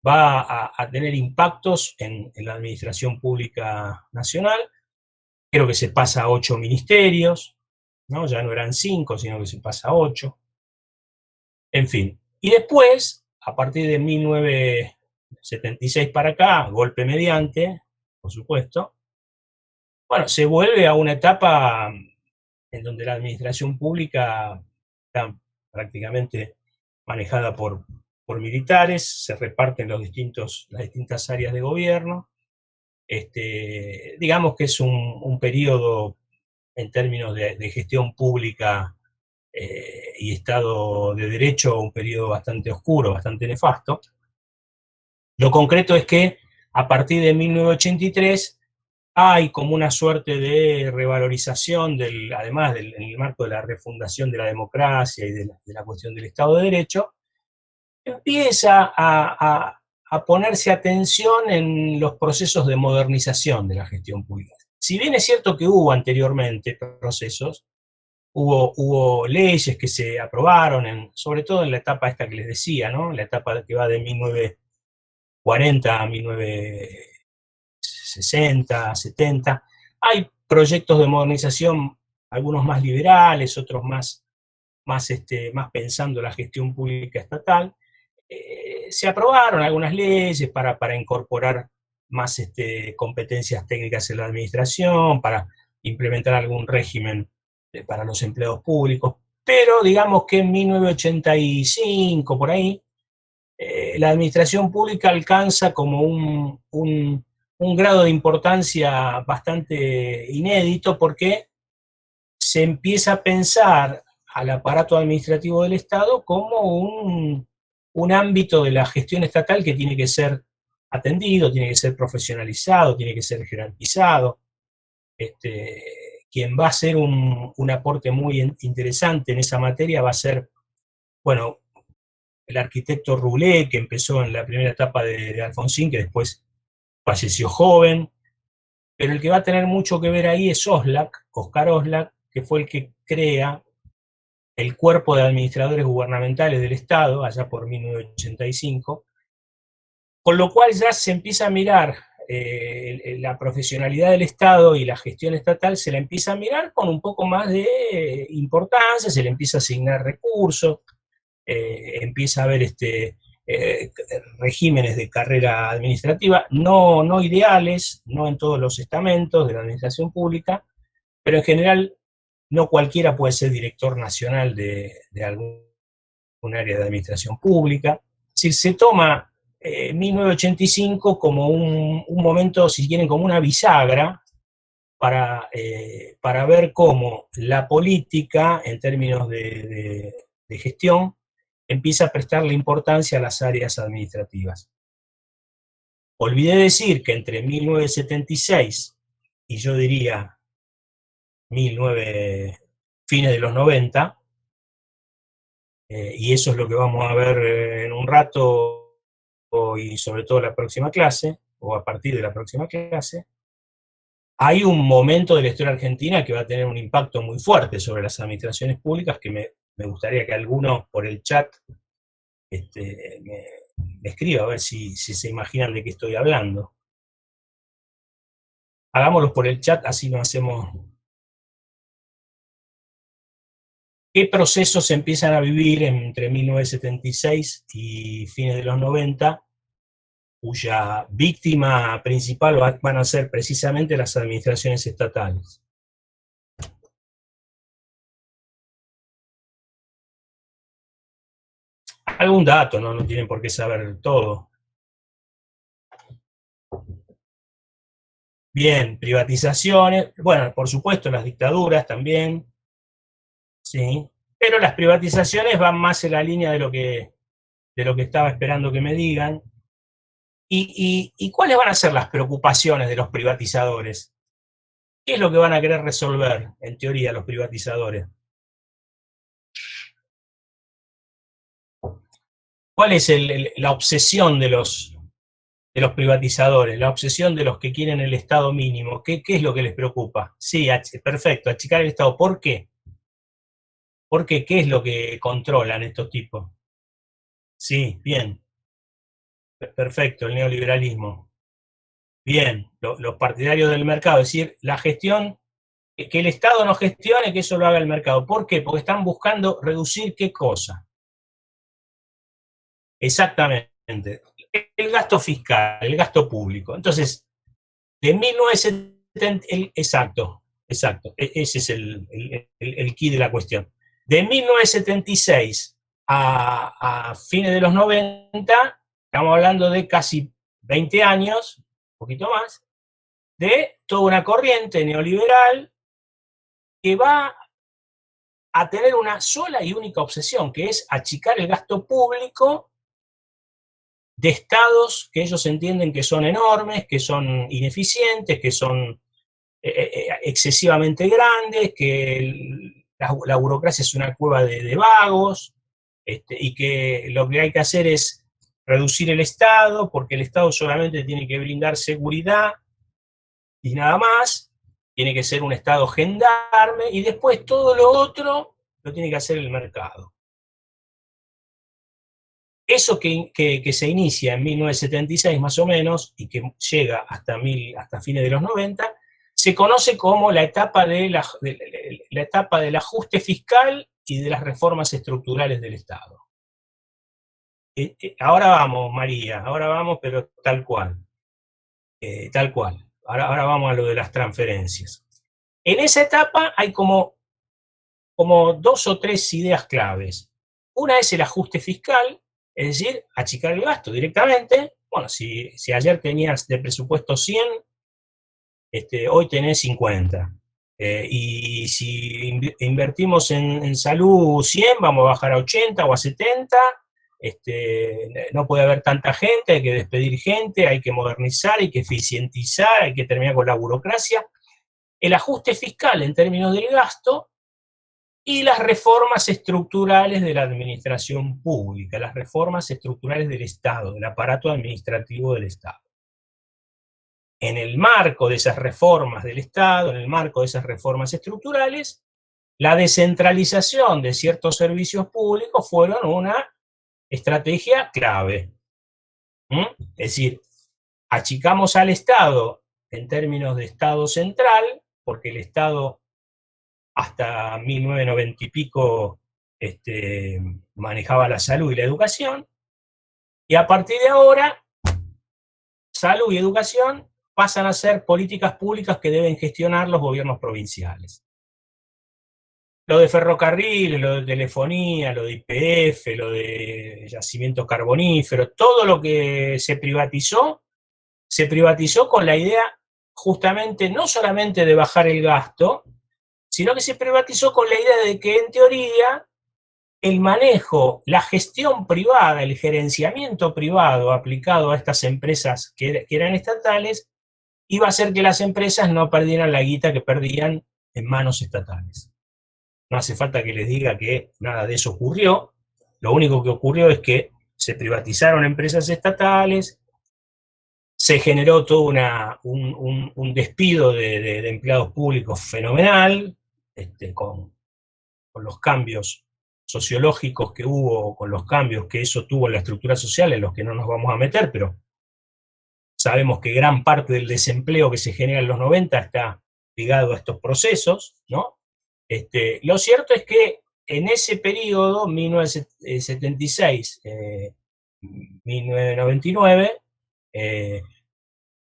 va a tener impactos en la administración pública nacional. Creo que se pasa a 8 ministerios, ¿no? Ya no eran 5, sino que se pasa a 8. En fin. Y después, a partir de 1976 para acá, golpe mediante, por supuesto, bueno, se vuelve a una etapa en donde la administración pública está prácticamente manejada por militares, se reparten las distintas áreas de gobierno. Digamos que es un periodo en términos de gestión pública y Estado de Derecho, un periodo bastante oscuro, bastante nefasto. Lo concreto es que a partir de 1983 hay como una suerte de revalorización, además en el marco de la refundación de la democracia y de la cuestión del Estado de Derecho, empieza a ponerse atención en los procesos de modernización de la gestión pública. Si bien es cierto que hubo anteriormente procesos, hubo leyes que se aprobaron, sobre todo en la etapa esta que les decía, ¿no? La etapa que va de 1940 a 1960, 70. Hay proyectos de modernización, algunos más liberales, otros más pensando la gestión pública estatal. Se aprobaron algunas leyes para incorporar más competencias técnicas en la administración, para implementar algún régimen para los empleados públicos, pero digamos que en 1985, por ahí, la administración pública alcanza como un grado de importancia bastante inédito, porque se empieza a pensar al aparato administrativo del Estado como un ámbito de la gestión estatal que tiene que ser atendido, tiene que ser profesionalizado, tiene que ser jerarquizado. Quien va a hacer un aporte muy interesante en esa materia va a ser, bueno, el arquitecto Roulé, que empezó en la primera etapa de Alfonsín, que después falleció joven, pero el que va a tener mucho que ver ahí es Oscar Oslak, que fue el que crea el Cuerpo de Administradores Gubernamentales del Estado, allá por 1985, con lo cual ya se empieza a mirar la profesionalidad del Estado y la gestión estatal, se la empieza a mirar con un poco más de importancia, se le empieza a asignar recursos, empieza a haber regímenes de carrera administrativa, no ideales, no en todos los estamentos de la administración pública, pero en general no cualquiera puede ser director nacional de algún área de administración pública. Si se toma 1985 como un momento, si quieren, como una bisagra para ver cómo la política, en términos de gestión, empieza a prestarle importancia a las áreas administrativas. Olvidé decir que entre 1976 y yo diría fines de los 90, y eso es lo que vamos a ver en un rato, y sobre todo la próxima clase, o a partir de la próxima clase, hay un momento de la historia argentina que va a tener un impacto muy fuerte sobre las administraciones públicas, que me gustaría que alguno por el chat me escriba, a ver si se imaginan de qué estoy hablando. Hagámoslo por el chat, así nos hacemos. ¿Qué procesos se empiezan a vivir entre 1976 y fines de los 90, cuya víctima principal van a ser precisamente las administraciones estatales? Algún dato, no tienen por qué saber todo. Bien, privatizaciones, bueno, por supuesto las dictaduras también, sí, pero las privatizaciones van más en la línea de lo que estaba esperando que me digan. ¿Y cuáles van a ser las preocupaciones de los privatizadores? ¿Qué es lo que van a querer resolver, en teoría, los privatizadores? ¿Cuál es la obsesión de los privatizadores, la obsesión de los que quieren el Estado mínimo? ¿Qué es lo que les preocupa? Sí, perfecto, achicar el Estado. ¿Por qué? ¿Por qué? ¿Qué es lo que controlan estos tipos? Sí, bien. Perfecto, el neoliberalismo. Bien, los partidarios del mercado, es decir, la gestión, que el Estado no gestione, que eso lo haga el mercado. ¿Por qué? Porque están buscando reducir ¿qué cosa? Exactamente, el gasto fiscal, el gasto público. Entonces, de 1970, exacto, ese es el key de la cuestión. De 1976 a fines de los 90, estamos hablando de casi 20 años, un poquito más, de toda una corriente neoliberal que va a tener una sola y única obsesión, que es achicar el gasto público de estados que ellos entienden que son enormes, que son ineficientes, que son excesivamente grandes, que la burocracia es una cueva de vagos, y que lo que hay que hacer es reducir el Estado, porque el Estado solamente tiene que brindar seguridad y nada más, tiene que ser un Estado gendarme, y después todo lo otro lo tiene que hacer el mercado. Eso que se inicia en 1976 más o menos, y que llega hasta fines de los 90, se conoce como la etapa del ajuste fiscal y de las reformas estructurales del Estado. Ahora vamos, María, ahora vamos, pero tal cual. Tal cual. Ahora vamos a lo de las transferencias. En esa etapa hay como 2 o 3 ideas claves. Una es el ajuste fiscal, es decir, achicar el gasto directamente. Bueno, si ayer tenías de presupuesto 100, hoy tenés 50. Y si invertimos en salud 100, vamos a bajar a 80 o a 70. No puede haber tanta gente, hay que despedir gente, hay que modernizar, hay que eficientizar, hay que terminar con la burocracia. El ajuste fiscal en términos del gasto y las reformas estructurales de la administración pública, las reformas estructurales del Estado, del aparato administrativo del Estado. En el marco de esas reformas del Estado, en el marco de esas reformas estructurales, la descentralización de ciertos servicios públicos fueron una estrategia clave. Es decir, achicamos al Estado en términos de Estado central, porque el Estado hasta 1990 y pico manejaba la salud y la educación, y a partir de ahora, salud y educación pasan a ser políticas públicas que deben gestionar los gobiernos provinciales. Lo de ferrocarriles, lo de telefonía, lo de YPF, lo de yacimientos carboníferos, todo lo que se privatizó con la idea justamente no solamente de bajar el gasto, sino que se privatizó con la idea de que en teoría el manejo, la gestión privada, el gerenciamiento privado aplicado a estas empresas que eran estatales, iba a hacer que las empresas no perdieran la guita que perdían en manos estatales. No hace falta que les diga que nada de eso ocurrió. Lo único que ocurrió es que se privatizaron empresas estatales, se generó todo un despido de empleados públicos fenomenal, con los cambios sociológicos que hubo, con los cambios que eso tuvo en la estructura social, en los que no nos vamos a meter, pero sabemos que gran parte del desempleo que se genera en los 90 está ligado a estos procesos, ¿no? Lo cierto es que en ese periodo, 1976, 1999,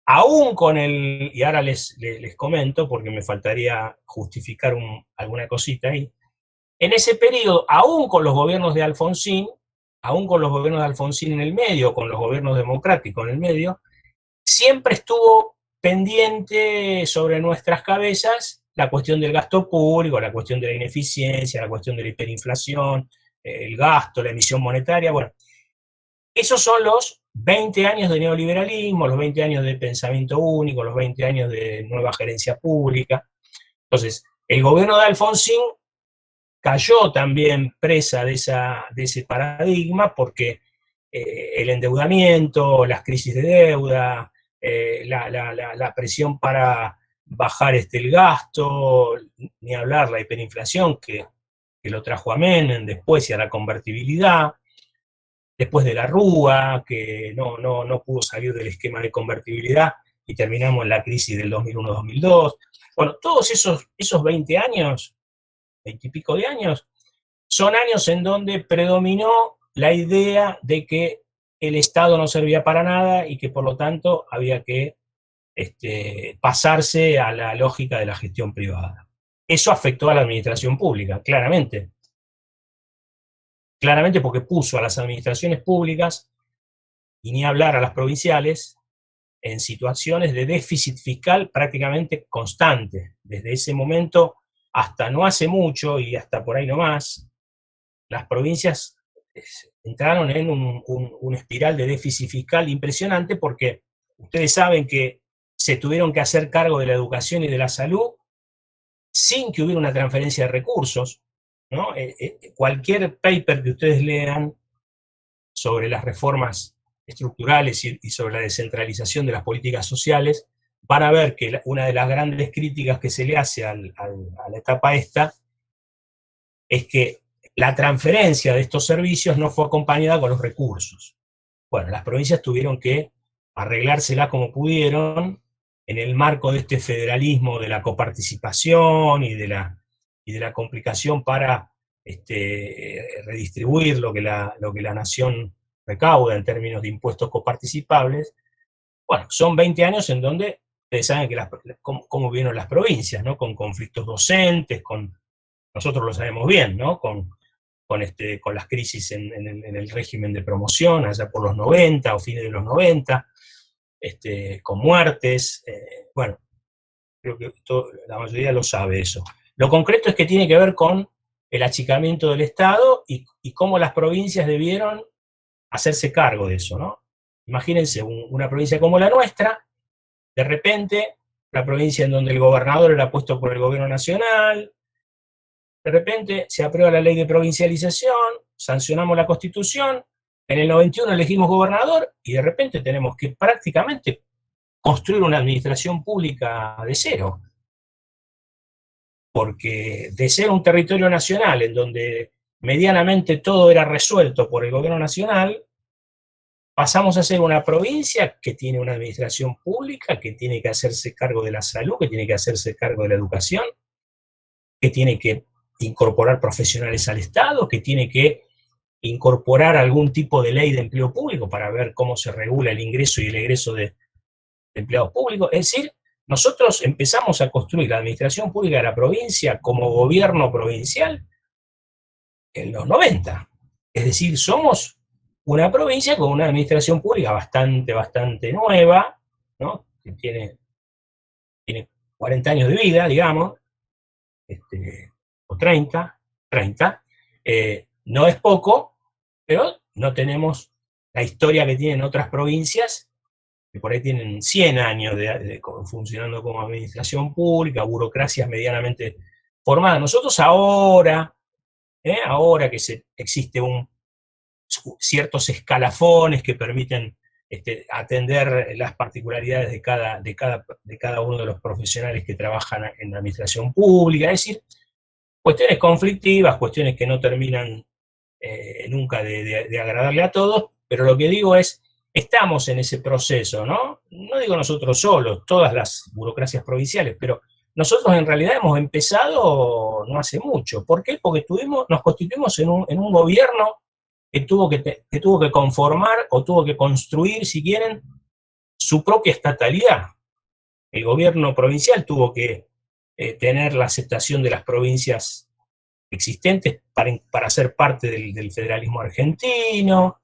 aún con y ahora les comento porque me faltaría justificar alguna cosita ahí, en ese periodo, aún con los gobiernos de Alfonsín en el medio, con los gobiernos democráticos en el medio, siempre estuvo pendiente sobre nuestras cabezas la cuestión del gasto público, la cuestión de la ineficiencia, la cuestión de la hiperinflación, el gasto, la emisión monetaria. Bueno, esos son los 20 años de neoliberalismo, los 20 años de pensamiento único, los 20 años de nueva gerencia pública. Entonces, el gobierno de Alfonsín cayó también presa de ese paradigma porque el endeudamiento, las crisis de deuda, la presión para bajar el gasto, ni hablar la hiperinflación que lo trajo a Menem después y a la convertibilidad, después de la Rúa, que no pudo salir del esquema de convertibilidad y terminamos en la crisis del 2001-2002. Bueno, todos esos 20 años, 20 y pico de años, son años en donde predominó la idea de que el Estado no servía para nada y que por lo tanto había que pasarse a la lógica de la gestión privada. Eso afectó a la administración pública, claramente. Claramente porque puso a las administraciones públicas, y ni hablar a las provinciales, en situaciones de déficit fiscal prácticamente constante. Desde ese momento hasta no hace mucho y hasta por ahí nomás, las provincias entraron en una espiral de déficit fiscal impresionante porque ustedes saben que se tuvieron que hacer cargo de la educación y de la salud sin que hubiera una transferencia de recursos, ¿no? Cualquier paper que ustedes lean sobre las reformas estructurales y sobre la descentralización de las políticas sociales, van a ver que una de las grandes críticas que se le hace a la etapa esta es que la transferencia de estos servicios no fue acompañada con los recursos. Bueno, las provincias tuvieron que arreglársela como pudieron en el marco de este federalismo de la coparticipación y de la complicación para redistribuir lo que la nación recauda en términos de impuestos coparticipables. Bueno, son 20 años en donde ustedes saben cómo vieron las provincias, ¿no? Con conflictos docentes, nosotros lo sabemos bien, ¿no? Con las crisis en el régimen de promoción, allá por los 90 o fines de los 90, con muertes, bueno, creo que la mayoría lo sabe eso. Lo concreto es que tiene que ver con el achicamiento del Estado y cómo las provincias debieron hacerse cargo de eso, ¿no? Imagínense una provincia como la nuestra, de repente, la provincia en donde el gobernador era puesto por el gobierno nacional, de repente se aprueba la ley de provincialización, sancionamos la Constitución, en el 91 elegimos gobernador y de repente tenemos que prácticamente construir una administración pública de cero. Porque de ser un territorio nacional en donde medianamente todo era resuelto por el gobierno nacional, pasamos a ser una provincia que tiene una administración pública, que tiene que hacerse cargo de la salud, que tiene que hacerse cargo de la educación, que tiene que incorporar profesionales al Estado, que tiene que incorporar algún tipo de ley de empleo público para ver cómo se regula el ingreso y el egreso de empleados públicos. Es decir, nosotros empezamos a construir la administración pública de la provincia como gobierno provincial en los 90. Es decir, somos una provincia con una administración pública bastante nueva, ¿no? Que tiene 40 años de vida, digamos, o 30, no es poco, pero no tenemos la historia que tienen otras provincias, que por ahí tienen 100 años funcionando como administración pública, burocracias medianamente formadas. Nosotros ahora que existe ciertos escalafones que permiten atender las particularidades de cada uno de los profesionales que trabajan en la administración pública, es decir, cuestiones conflictivas, cuestiones que no terminan nunca de agradarle a todos, pero lo que digo es, estamos en ese proceso, ¿no? No digo nosotros solos, todas las burocracias provinciales, pero nosotros en realidad hemos empezado no hace mucho. ¿Por qué? Porque nos constituimos en un gobierno que tuvo que conformar o tuvo que construir, si quieren, su propia estatalidad. El gobierno provincial tuvo que tener la aceptación de las provincias existentes para ser parte del federalismo argentino,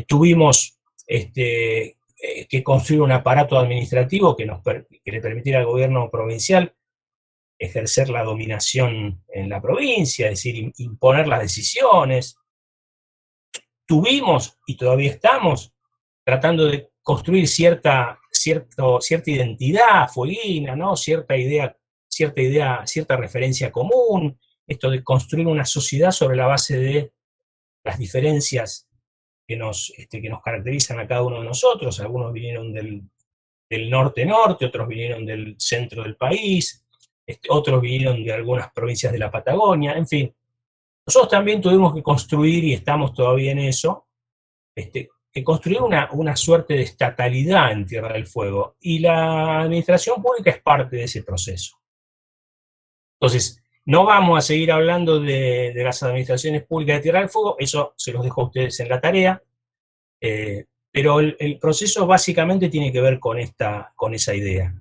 tuvimos que construir un aparato administrativo que le permitiera al gobierno provincial ejercer la dominación en la provincia, es decir, imponer las decisiones. Tuvimos, y todavía estamos, tratando de construir cierta identidad fueguina, ¿no? Cierta referencia común, esto de construir una sociedad sobre la base de las diferencias que nos caracterizan a cada uno de nosotros. Algunos vinieron del norte-norte, otros vinieron del centro del país, otros vinieron de algunas provincias de la Patagonia, en fin. Nosotros también tuvimos que construir, y estamos todavía en eso, que construir una suerte de estatalidad en Tierra del Fuego, y la administración pública es parte de ese proceso. Entonces, no vamos a seguir hablando de las administraciones públicas de Tierra del Fuego, eso se los dejo a ustedes en la tarea, pero el proceso básicamente tiene que ver con esa idea.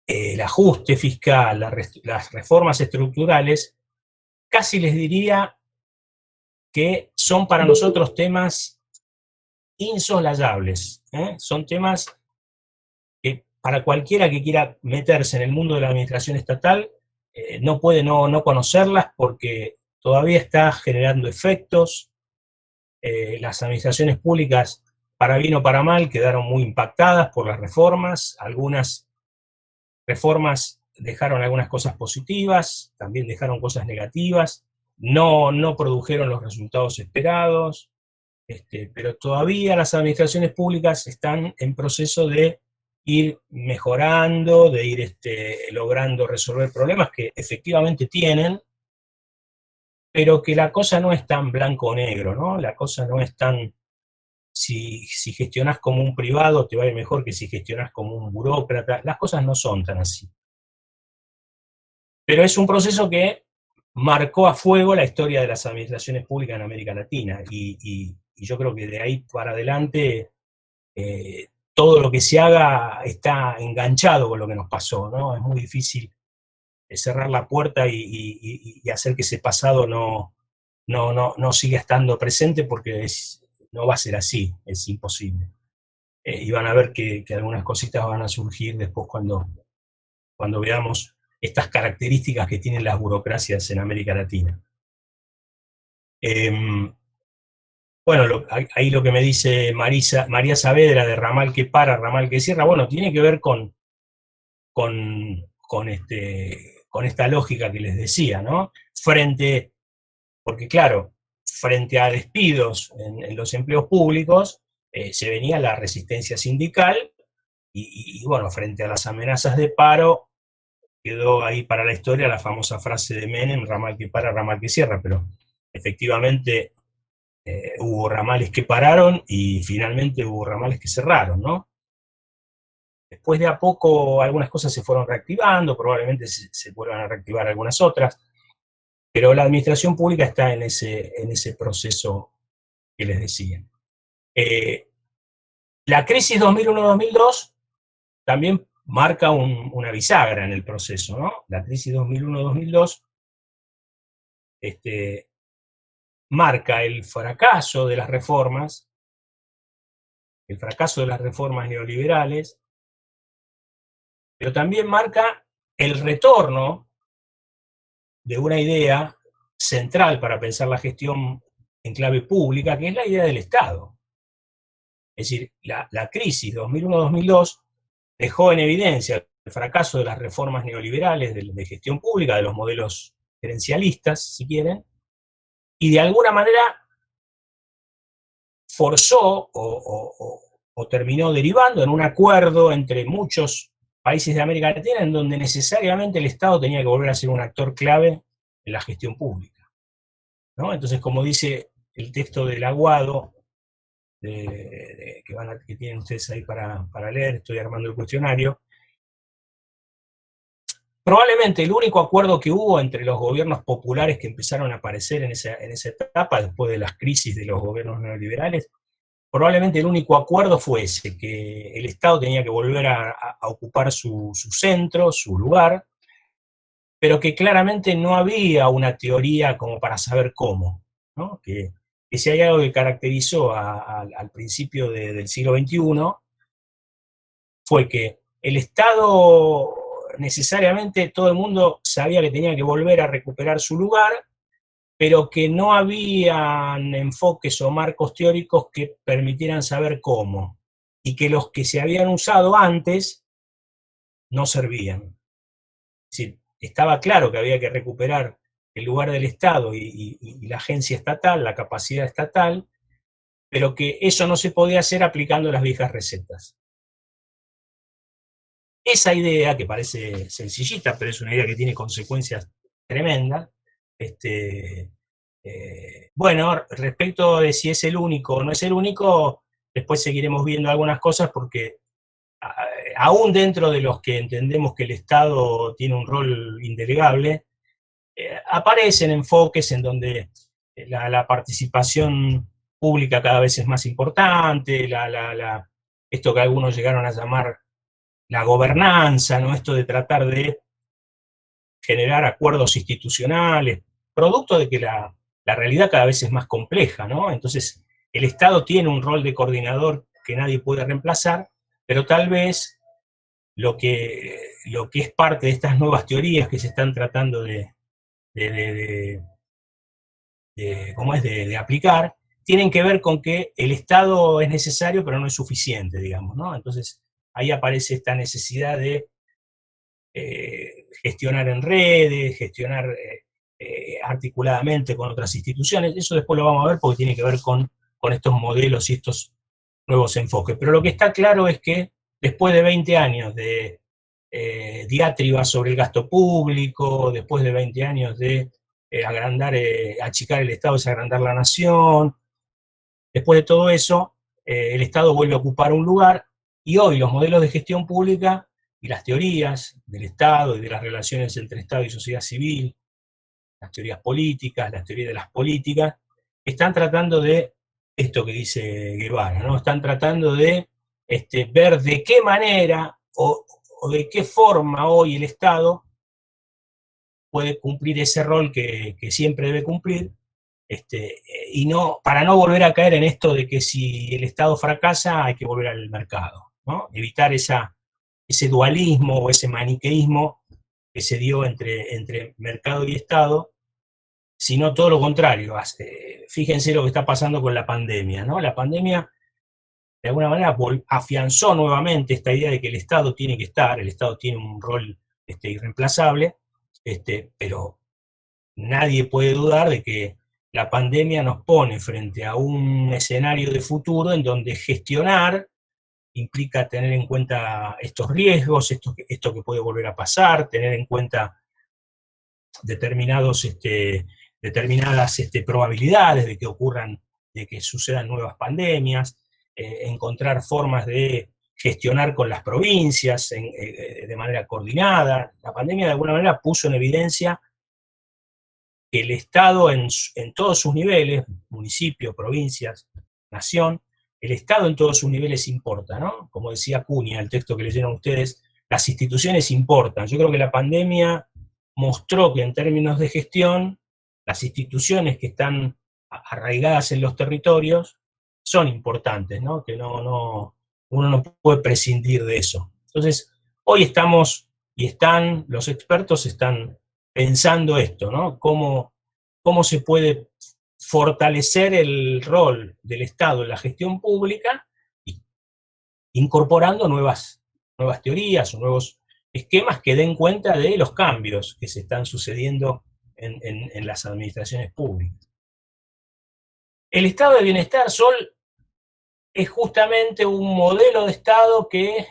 El ajuste fiscal, las reformas estructurales, casi les diría que son para nosotros temas insoslayables, son temas que para cualquiera que quiera meterse en el mundo de la administración estatal, no puede no conocerlas porque todavía está generando efectos. Las administraciones públicas para bien o para mal, quedaron muy impactadas por las reformas. Algunas reformas dejaron algunas cosas positivas, también dejaron cosas negativas, no produjeron los resultados esperados, pero todavía las administraciones públicas están en proceso de ir mejorando, de ir logrando resolver problemas que efectivamente tienen, pero que la cosa no es tan blanco o negro, ¿no? La cosa no es tan, si gestionás como un privado te va a ir mejor que si gestionás como un burócrata, las cosas no son tan así. Pero es un proceso que marcó a fuego la historia de las administraciones públicas en América Latina, y yo creo que de ahí para adelante todo lo que se haga está enganchado con lo que nos pasó, ¿no? Es muy difícil cerrar la puerta y hacer que ese pasado no siga estando presente, porque no va a ser así, es imposible. Y van a ver que algunas cositas van a surgir después cuando veamos estas características que tienen las burocracias en América Latina. Bueno, ahí lo que me dice María Saavedra de ramal que para, ramal que cierra, bueno, tiene que ver con esta lógica que les decía, ¿no? Porque claro, frente a despidos en los empleos públicos, se venía la resistencia sindical, y bueno, frente a las amenazas de paro, quedó ahí para la historia la famosa frase de Menem, ramal que para, ramal que cierra, pero efectivamente hubo ramales que pararon y finalmente hubo ramales que cerraron, ¿no? Después de a poco algunas cosas se fueron reactivando, probablemente se vuelvan a reactivar algunas otras, pero la administración pública está en ese proceso que les decía. La crisis 2001-2002 también marca una bisagra en el proceso, ¿no? La crisis 2001-2002 marca el fracaso de las reformas, neoliberales, pero también marca el retorno de una idea central para pensar la gestión en clave pública, que es la idea del Estado. Es decir, la crisis 2001-2002 dejó en evidencia el fracaso de las reformas neoliberales de gestión pública, de los modelos gerencialistas, si quieren, y de alguna manera forzó o terminó derivando en un acuerdo entre muchos países de América Latina en donde necesariamente el Estado tenía que volver a ser un actor clave en la gestión pública, ¿no? Entonces, como dice el texto del Aguado, que tienen ustedes ahí para leer, estoy armando el cuestionario, probablemente el único acuerdo que hubo entre los gobiernos populares que empezaron a aparecer en esa etapa, después de las crisis de los gobiernos neoliberales, probablemente el único acuerdo fue ese, que el Estado tenía que volver a ocupar su centro, su lugar, pero que claramente no había una teoría como para saber cómo, ¿no? Que si hay algo que caracterizó al principio del siglo XXI, fue que el Estado, necesariamente todo el mundo sabía que tenía que volver a recuperar su lugar, pero que no habían enfoques o marcos teóricos que permitieran saber cómo, y que los que se habían usado antes no servían. Es decir, estaba claro que había que recuperar el lugar del Estado y la agencia estatal, la capacidad estatal, pero que eso no se podía hacer aplicando las viejas recetas. Esa idea, que parece sencillita, pero es una idea que tiene consecuencias tremendas, bueno, respecto de si es el único o no es el único, después seguiremos viendo algunas cosas, porque aún dentro de los que entendemos que el Estado tiene un rol indelegable, aparecen enfoques en donde la participación pública cada vez es más importante, esto que algunos llegaron a llamar la gobernanza, ¿no? Esto de tratar de generar acuerdos institucionales, producto de que la realidad cada vez es más compleja, ¿no? Entonces, el Estado tiene un rol de coordinador que nadie puede reemplazar, pero tal vez lo que es parte de estas nuevas teorías que se están tratando de aplicar, tienen que ver con que el Estado es necesario, pero no es suficiente, digamos, ¿no? Entonces, ahí aparece esta necesidad de gestionar en redes, gestionar articuladamente con otras instituciones. Eso después lo vamos a ver porque tiene que ver con estos modelos y estos nuevos enfoques. Pero lo que está claro es que después de 20 años de diatriba sobre el gasto público, después de 20 años de achicar el Estado es agrandar la nación, después de todo eso, el Estado vuelve a ocupar un lugar y hoy los modelos de gestión pública y las teorías del Estado y de las relaciones entre Estado y sociedad civil, las teorías políticas, las teorías de las políticas, están tratando de esto que dice Guevara, ¿no? Están tratando de ver de qué manera o de qué forma hoy el Estado puede cumplir ese rol que siempre debe cumplir, y no, para no volver a caer en esto de que si el Estado fracasa hay que volver al mercado, ¿no? Evitar ese dualismo o ese maniqueísmo que se dio entre mercado y Estado, sino todo lo contrario. Fíjense lo que está pasando con la pandemia, ¿no? La pandemia, de alguna manera, afianzó nuevamente esta idea de que el Estado tiene que estar, el Estado tiene un rol irreemplazable, pero nadie puede dudar de que la pandemia nos pone frente a un escenario de futuro en donde gestionar implica tener en cuenta estos riesgos, esto que puede volver a pasar, tener en cuenta determinadas probabilidades de que ocurran, de que sucedan nuevas pandemias, encontrar formas de gestionar con las provincias de manera coordinada. La pandemia de alguna manera puso en evidencia que el Estado en todos sus niveles, municipio, provincias, nación, el Estado en todos sus niveles importa, ¿no? Como decía Acuña, el texto que leyeron ustedes, las instituciones importan. Yo creo que la pandemia mostró que en términos de gestión, las instituciones que están arraigadas en los territorios son importantes, ¿no? Que uno no puede prescindir de eso. Entonces, hoy estamos, los expertos están pensando esto, ¿no? Cómo se puede fortalecer el rol del Estado en la gestión pública, incorporando nuevas teorías o nuevos esquemas que den cuenta de los cambios que se están sucediendo en las administraciones públicas. El estado de bienestar, Sol, es justamente un modelo de Estado que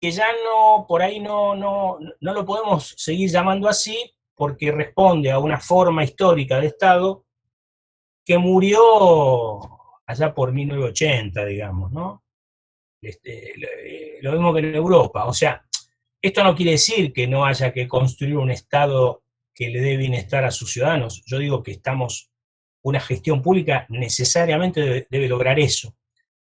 ya no, por ahí no lo podemos seguir llamando así, porque responde a una forma histórica de Estado que murió allá por 1980, digamos, ¿no? Lo mismo que en Europa. O sea, esto no quiere decir que no haya que construir un Estado que le dé bienestar a sus ciudadanos. Yo digo que una gestión pública necesariamente debe lograr eso.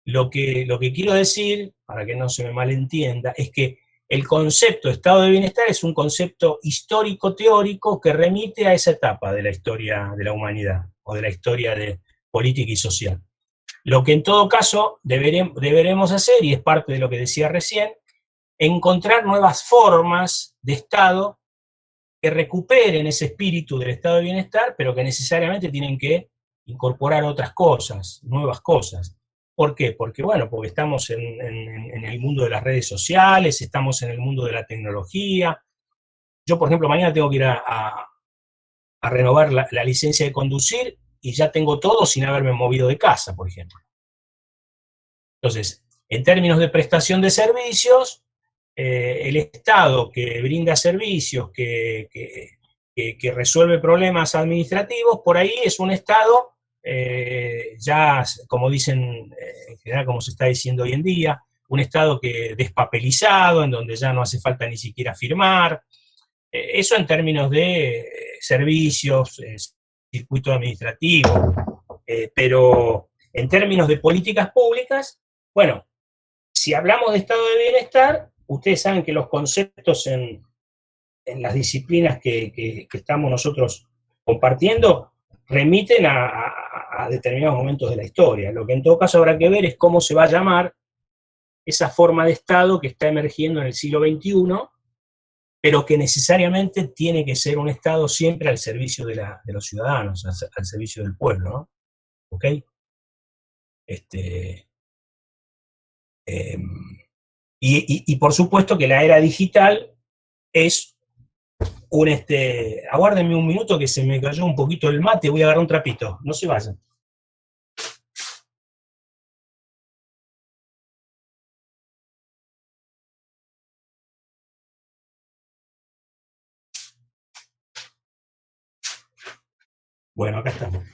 Lo que quiero decir, para que no se me malentienda, es que el concepto de estado de bienestar es un concepto histórico-teórico que remite a esa etapa de la historia de la humanidad, o de la historia de política y social. Lo que en todo caso deberemos hacer, y es parte de lo que decía recién, encontrar nuevas formas de Estado que recuperen ese espíritu del estado de bienestar, pero que necesariamente tienen que incorporar otras cosas, nuevas cosas. ¿Por qué? Porque estamos en el mundo de las redes sociales, estamos en el mundo de la tecnología. Yo, por ejemplo, mañana tengo que ir a renovar la licencia de conducir y ya tengo todo sin haberme movido de casa, por ejemplo. Entonces, en términos de prestación de servicios, el Estado que brinda servicios, que resuelve problemas administrativos, por ahí es un Estado, ya como dicen, en general como se está diciendo hoy en día, un Estado despapelizado, en donde ya no hace falta ni siquiera firmar. Eso en términos de servicios, circuito administrativo, pero en términos de políticas públicas, bueno, si hablamos de estado de bienestar, ustedes saben que los conceptos en las disciplinas que estamos nosotros compartiendo remiten a determinados momentos de la historia. Lo que en todo caso habrá que ver es cómo se va a llamar esa forma de Estado que está emergiendo en el siglo XXI, pero que necesariamente tiene que ser un Estado siempre al servicio de los ciudadanos, al servicio del pueblo, ¿no? ¿ok? Este, y por supuesto que la era digital es un... aguárdenme un minuto que se me cayó un poquito el mate, voy a agarrar un trapito, no se vayan. Bueno, acá estamos.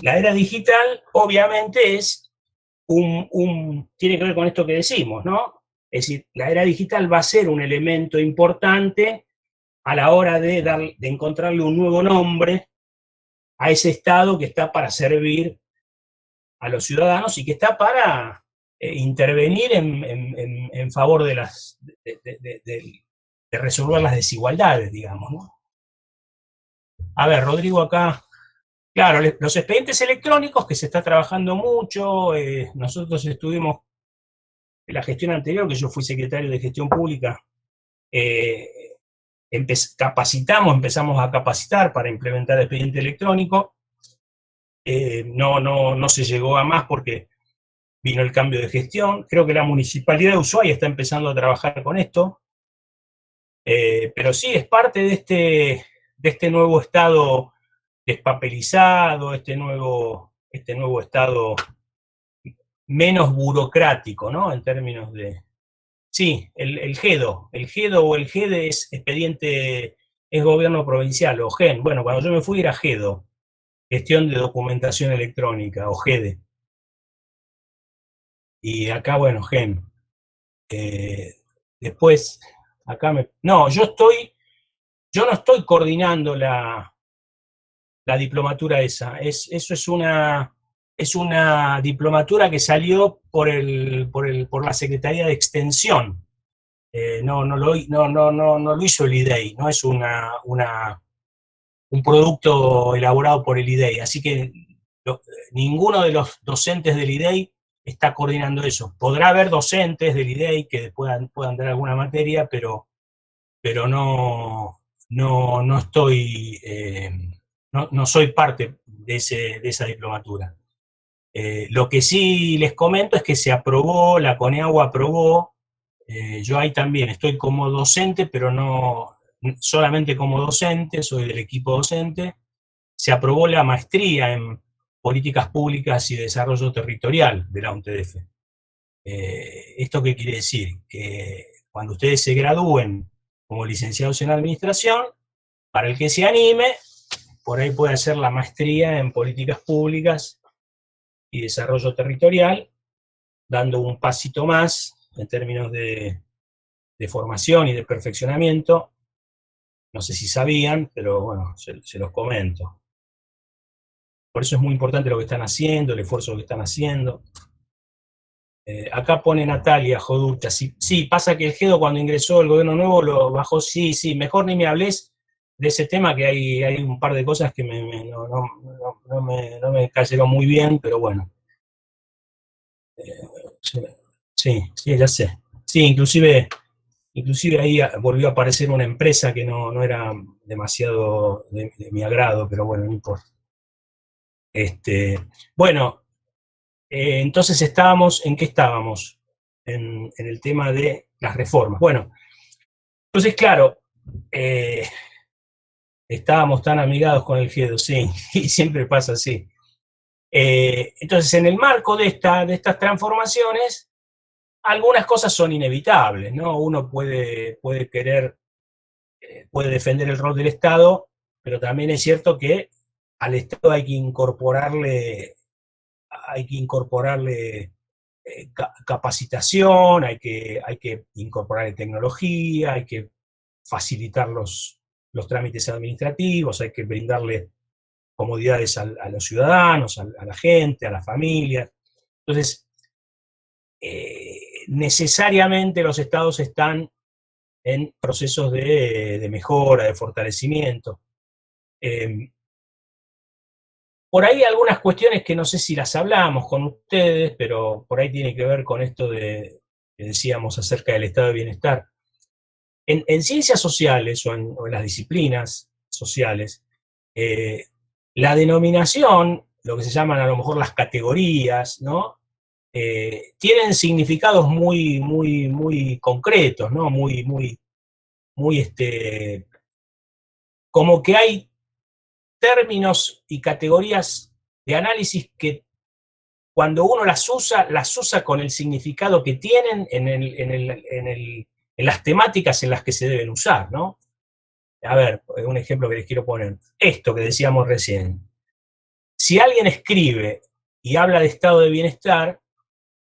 La era digital, obviamente, es tiene que ver con esto que decimos, ¿no? Es decir, la era digital va a ser un elemento importante a la hora de encontrarle un nuevo nombre a ese Estado que está para servir a los ciudadanos y que está para intervenir en favor de resolver las desigualdades, digamos, ¿no? A ver, Rodrigo acá. Claro, los expedientes electrónicos, que se está trabajando mucho, nosotros estuvimos en la gestión anterior, que yo fui secretario de Gestión Pública, empezamos a capacitar para implementar el expediente electrónico. No se llegó a más porque vino el cambio de gestión. Creo que la Municipalidad de Ushuaia está empezando a trabajar con esto. Pero sí, es parte de este nuevo Estado despapelizado, este nuevo Estado menos burocrático, ¿no? En términos de... Sí, el GEDO. El GEDO o el GEDE es expediente, es gobierno provincial, o GEN. Bueno, cuando yo me fui era GEDO, Gestión de Documentación Electrónica, o GEDE. Y acá, bueno, GEN. Después, acá me... No, yo no estoy coordinando la diplomatura esa. Eso es una diplomatura que salió por la Secretaría de Extensión. No lo hizo el IDEI, no es un producto elaborado por el IDEI. Así que ninguno de los docentes del IDEI está coordinando eso. Podrá haber docentes del IDEI que puedan dar alguna materia, pero no estoy, no soy parte de esa diplomatura. Lo que sí les comento es que se aprobó, la CONEAGUA aprobó, yo ahí también estoy como docente, pero no solamente como docente, soy del equipo docente. Se aprobó la maestría en Políticas Públicas y Desarrollo Territorial de la UNTDF. ¿Esto qué quiere decir? Que cuando ustedes se gradúen como licenciados en Administración, para el que se anime, por ahí puede hacer la maestría en Políticas Públicas y Desarrollo Territorial, dando un pasito más en términos de formación y de perfeccionamiento. No sé si sabían, pero bueno, se los comento. Por eso es muy importante lo que están haciendo, el esfuerzo que están haciendo. Acá pone Natalia Joducha, sí, pasa que el GEDO cuando ingresó el gobierno nuevo lo bajó, sí, mejor ni me hables de ese tema, que hay un par de cosas que no me cayeron muy bien, pero bueno. Sí, ya sé. Sí, inclusive ahí volvió a aparecer una empresa que no era demasiado de mi agrado, pero bueno, no importa. Bueno, entonces ¿en qué estábamos? En el tema de las reformas. Bueno, entonces claro, estábamos tan amigados con el GEDO, sí, y siempre pasa así. Entonces, en el marco de estas transformaciones, algunas cosas son inevitables, ¿no? Uno puede defender el rol del Estado, pero también es cierto que al Estado hay que incorporarle capacitación, hay que incorporarle tecnología, hay que facilitar los trámites administrativos, hay que brindarle comodidades a los ciudadanos, a la gente, a las familias. Entonces, necesariamente los estados están en procesos de mejora, de fortalecimiento. Por ahí algunas cuestiones que no sé si las hablamos con ustedes, pero por ahí tiene que ver con esto que decíamos acerca del estado de bienestar. En ciencias sociales o en las disciplinas sociales, la denominación lo que se llaman a lo mejor las categorías, ¿no? Tienen significados muy concretos, ¿no? Como que hay términos y categorías de análisis que cuando uno las usa con el significado que tienen en las temáticas en las que se deben usar, ¿no? A ver, un ejemplo que les quiero poner. Esto que decíamos recién. Si alguien escribe y habla de estado de bienestar,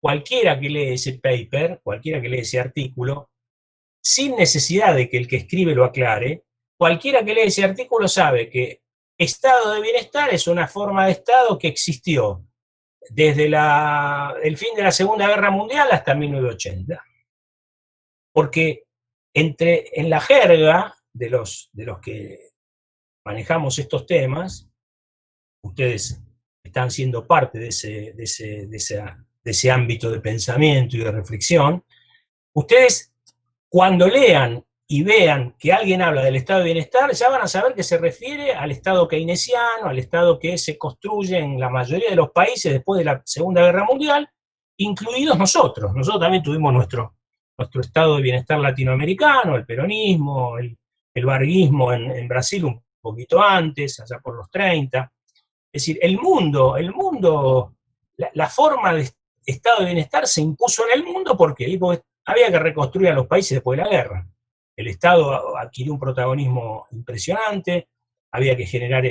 cualquiera que lee ese paper, cualquiera que lee ese artículo, sin necesidad de que el que escribe lo aclare, cualquiera que lee ese artículo sabe que estado de bienestar es una forma de estado que existió desde el fin de la Segunda Guerra Mundial hasta 1980. Porque en la jerga de los que manejamos estos temas, ustedes están siendo parte de ese ámbito de pensamiento y de reflexión, ustedes cuando lean y vean que alguien habla del estado de bienestar, ya van a saber que se refiere al estado keynesiano, al estado que se construye en la mayoría de los países después de la Segunda Guerra Mundial, incluidos nosotros. Nosotros también tuvimos nuestro estado de bienestar latinoamericano, el peronismo, el varguismo en Brasil un poquito antes, allá por los 30. Es decir, el mundo, la forma de estado de bienestar se impuso en el mundo porque había que reconstruir a los países después de la guerra. El Estado adquirió un protagonismo impresionante, había que generar,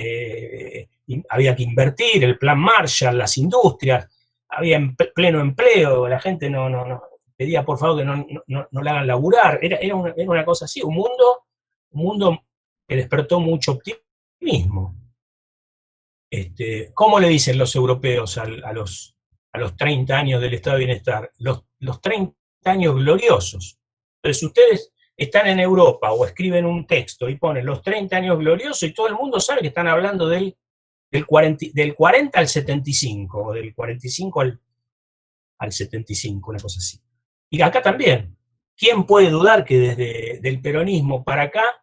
había que invertir, el plan Marshall, las industrias, había pleno empleo, la gente no pedía por favor que no la hagan laburar, era una cosa así, un mundo que despertó mucho optimismo. ¿Cómo le dicen los europeos a los 30 años del estado de bienestar? Los 30 años gloriosos. Entonces ustedes están en Europa o escriben un texto y ponen los 30 años gloriosos y todo el mundo sabe que están hablando del 40 al 75, o del 45 al 75, una cosa así. Y acá también. ¿Quién puede dudar que desde el peronismo para acá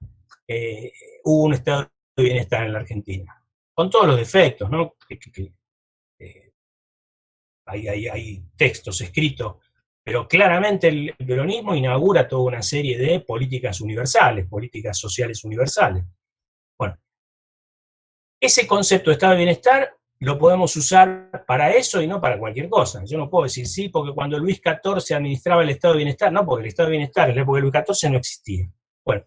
hubo un estado de bienestar en la Argentina? Con todos los defectos, ¿no? Hay textos escritos, pero claramente el peronismo inaugura toda una serie de políticas universales, políticas sociales universales. Bueno, ese concepto de estado de bienestar lo podemos usar para eso y no para cualquier cosa. Yo no puedo decir sí, porque cuando Luis XIV administraba el estado de bienestar, no, porque el estado de bienestar en la época de Luis XIV no existía. Bueno,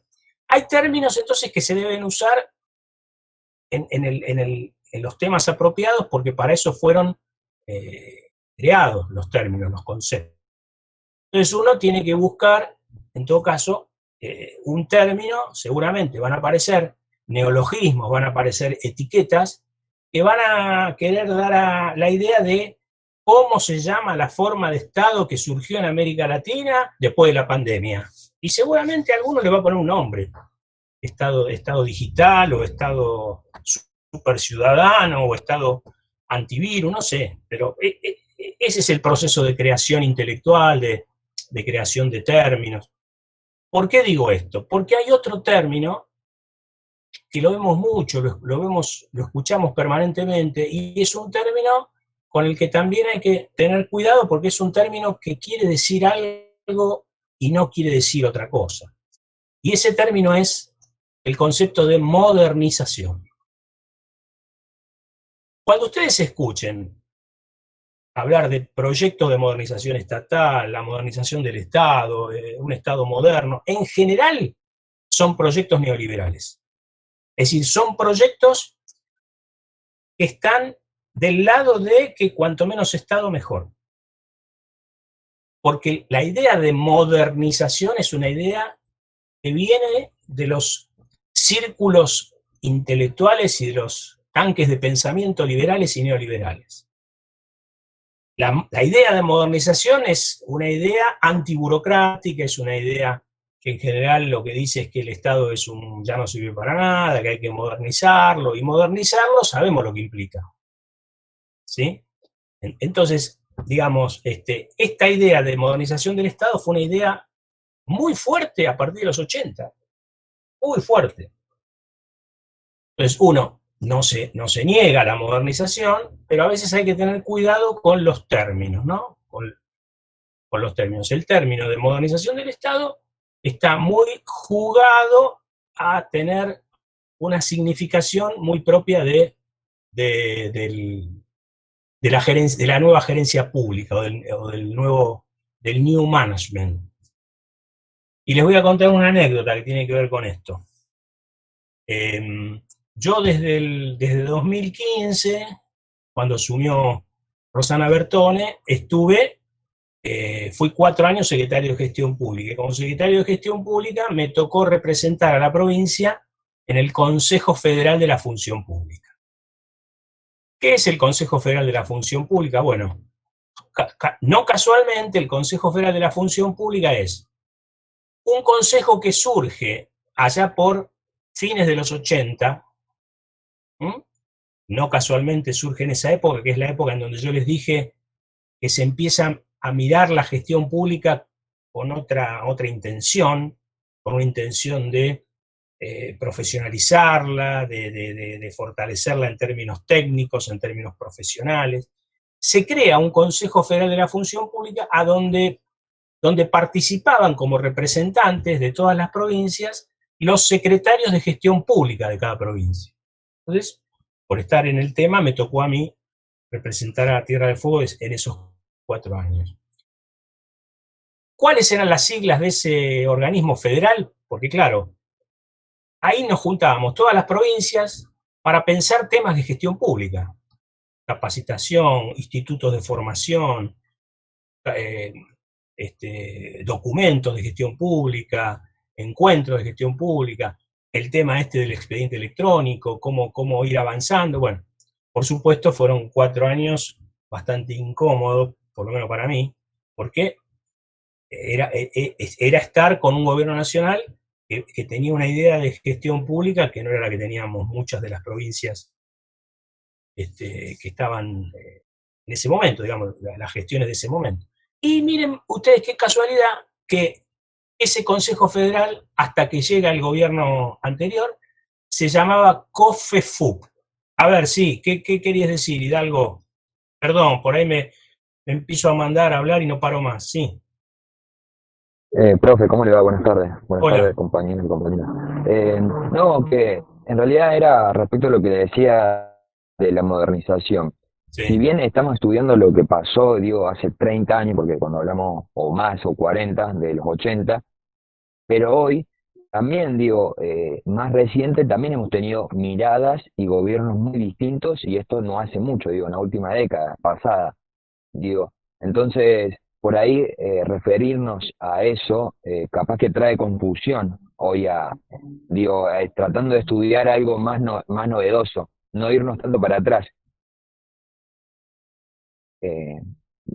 hay términos entonces que se deben usar en los temas apropiados, porque para eso fueron creados los términos, los conceptos. Entonces uno tiene que buscar, en todo caso, un término, seguramente van a aparecer neologismos, van a aparecer etiquetas, que van a querer dar la idea de cómo se llama la forma de Estado que surgió en América Latina después de la pandemia. Y seguramente a alguno le va a poner un nombre. Estado digital, o Estado super ciudadano, o Estado antivirus, no sé, pero ese es el proceso de creación intelectual, de creación de términos. ¿Por qué digo esto? Porque hay otro término que lo vemos mucho, lo escuchamos permanentemente, y es un término con el que también hay que tener cuidado, porque es un término que quiere decir algo y no quiere decir otra cosa. Y ese término es el concepto de modernización. Cuando ustedes escuchen hablar de proyectos de modernización estatal, la modernización del Estado, un Estado moderno, en general son proyectos neoliberales. Es decir, son proyectos que están del lado de que cuanto menos Estado mejor. Porque la idea de modernización es una idea que viene de los círculos intelectuales y de los tanques de pensamiento liberales y neoliberales. La idea de modernización es una idea antiburocrática, es una idea que en general lo que dice es que el Estado ya no sirve para nada, que hay que modernizarlo, y modernizarlo sabemos lo que implica. ¿Sí? Entonces, digamos, esta idea de modernización del Estado fue una idea muy fuerte a partir de los 80, muy fuerte. Entonces, uno no se niega la modernización, pero a veces hay que tener cuidado con los términos, ¿no? Con los términos. El término de modernización del Estado está muy jugado a tener una significación muy propia de, de la nueva gerencia pública o del new management. Y les voy a contar una anécdota que tiene que ver con esto. Yo desde 2015, cuando asumió Rosana Bertone, fui 4 años secretario de Gestión Pública. Y como secretario de Gestión Pública me tocó representar a la provincia en el Consejo Federal de la Función Pública. ¿Qué es el Consejo Federal de la Función Pública? Bueno, no casualmente el Consejo Federal de la Función Pública es un consejo que surge allá por fines de los 80, no casualmente surge en esa época, que es la época en donde yo les dije que se empieza a mirar la gestión pública con otra intención, con una intención de profesionalizarla, de fortalecerla en términos técnicos, en términos profesionales. Se crea un Consejo Federal de la Función Pública donde participaban como representantes de todas las provincias los secretarios de gestión pública de cada provincia. Entonces, por estar en el tema, me tocó a mí representar a Tierra del Fuego en esos 4 años. ¿Cuáles eran las siglas de ese organismo federal? Porque claro, ahí nos juntábamos todas las provincias para pensar temas de gestión pública, capacitación, institutos de formación, documentos de gestión pública, encuentros de gestión pública, el tema del expediente electrónico, cómo ir avanzando. Bueno, por supuesto fueron 4 años bastante incómodos, por lo menos para mí, porque era estar con un gobierno nacional que tenía una idea de gestión pública que no era la que teníamos muchas de las provincias que estaban en ese momento, digamos, las gestiones de ese momento. Y miren ustedes qué casualidad que ese Consejo Federal, hasta que llega el gobierno anterior, se llamaba COFEFUP. A ver, sí, ¿qué querías decir, Hidalgo? Perdón, por ahí me empiezo a mandar a hablar y no paro más, sí. Profe, ¿cómo le va? Buenas tardes. Buenas Hola. tardes, compañeros y compañeras. No, que en realidad era respecto a lo que decía de la modernización. Si Sí. bien estamos estudiando lo que pasó, digo, hace 30 años, porque cuando hablamos, o más, o 40, de los 80, pero hoy también, digo, más reciente, también hemos tenido miradas y gobiernos muy distintos, y esto no hace mucho, digo, en la última década pasada. Digo, entonces, por ahí referirnos a eso, capaz que trae confusión hoy digo, tratando de estudiar algo más, más novedoso, no irnos tanto para atrás. Eh,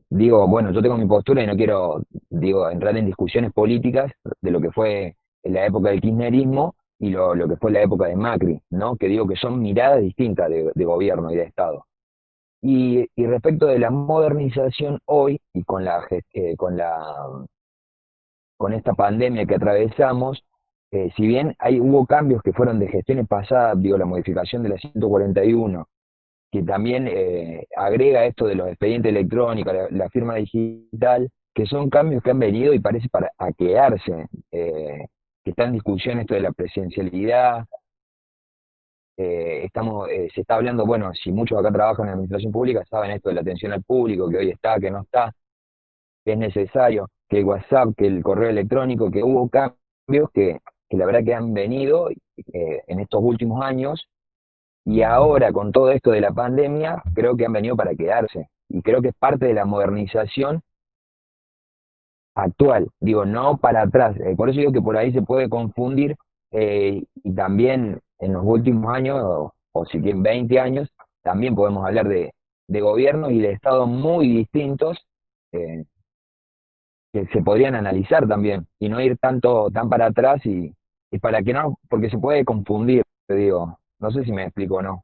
Digo, bueno, yo tengo mi postura y no quiero, digo, entrar en discusiones políticas de lo que fue en la época del kirchnerismo y lo que fue la época de Macri, ¿no? Que digo que son miradas distintas de gobierno y de Estado. Y respecto de la modernización hoy y con esta pandemia que atravesamos, si bien hubo cambios que fueron de gestiones pasadas, digo, la modificación de la 141, que también agrega esto de los expedientes electrónicos, la firma digital, que son cambios que han venido y parece a quedarse, que está en discusión esto de la presencialidad. Se está hablando, bueno, si muchos acá trabajan en la administración pública, saben esto de la atención al público, que hoy está, que no está, que es necesario, que el WhatsApp, que el correo electrónico, que hubo cambios que la verdad que han venido en estos últimos años, y ahora con todo esto de la pandemia, creo que han venido para quedarse, y creo que es parte de la modernización actual, digo, no para atrás. Por eso digo que por ahí se puede confundir, y también en los últimos años, o si quieren 20 años, también podemos hablar de gobiernos y de estados muy distintos, eh, que se podrían analizar también, y no ir tan para atrás, y para que no, porque se puede confundir, te digo, no sé si me explico o no.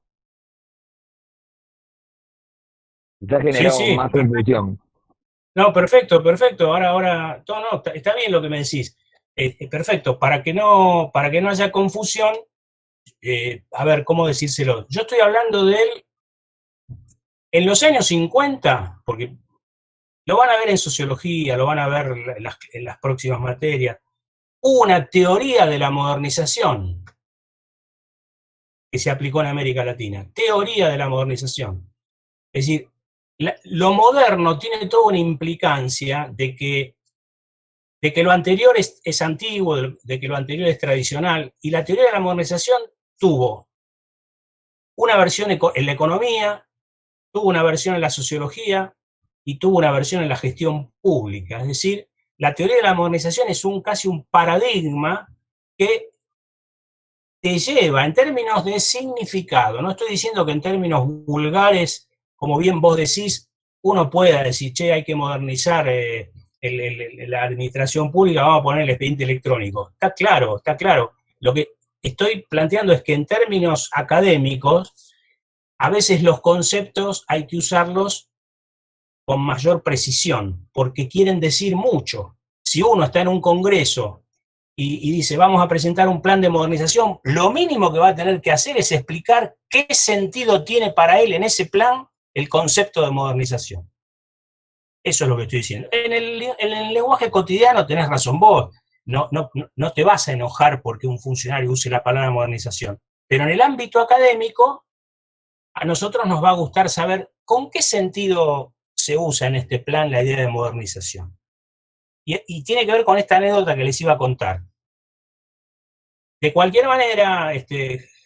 Ya Sí, generó sí, más confusión. no, perfecto, perfecto. Ahora, todo no, está bien lo que me decís. Perfecto, para que no haya confusión, a ver, ¿cómo decírselo? Yo estoy hablando de él en los años 50, porque lo van a ver en sociología, lo van a ver en las próximas materias. Hubo una teoría de la modernización que se aplicó en América Latina. Teoría de la modernización. Es decir, lo moderno tiene toda una implicancia de que lo anterior es antiguo, de que lo anterior es tradicional, y la teoría de la modernización tuvo una versión en la economía, tuvo una versión en la sociología y tuvo una versión en la gestión pública. Es decir, la teoría de la modernización es casi un paradigma que te lleva en términos de significado. No estoy diciendo que en términos vulgares, como bien vos decís, uno pueda decir, che, hay que modernizar la administración pública, vamos a poner el expediente electrónico. Está claro, está claro. Lo que estoy planteando es que en términos académicos, a veces los conceptos hay que usarlos con mayor precisión, porque quieren decir mucho. Si uno está en un congreso y dice, vamos a presentar un plan de modernización, lo mínimo que va a tener que hacer es explicar qué sentido tiene para él en ese plan el concepto de modernización. Eso es lo que estoy diciendo. En el lenguaje cotidiano tenés razón vos, no te vas a enojar porque un funcionario use la palabra modernización, pero en el ámbito académico, a nosotros nos va a gustar saber con qué sentido se usa en este plan la idea de modernización. Y tiene que ver con esta anécdota que les iba a contar. De cualquier manera,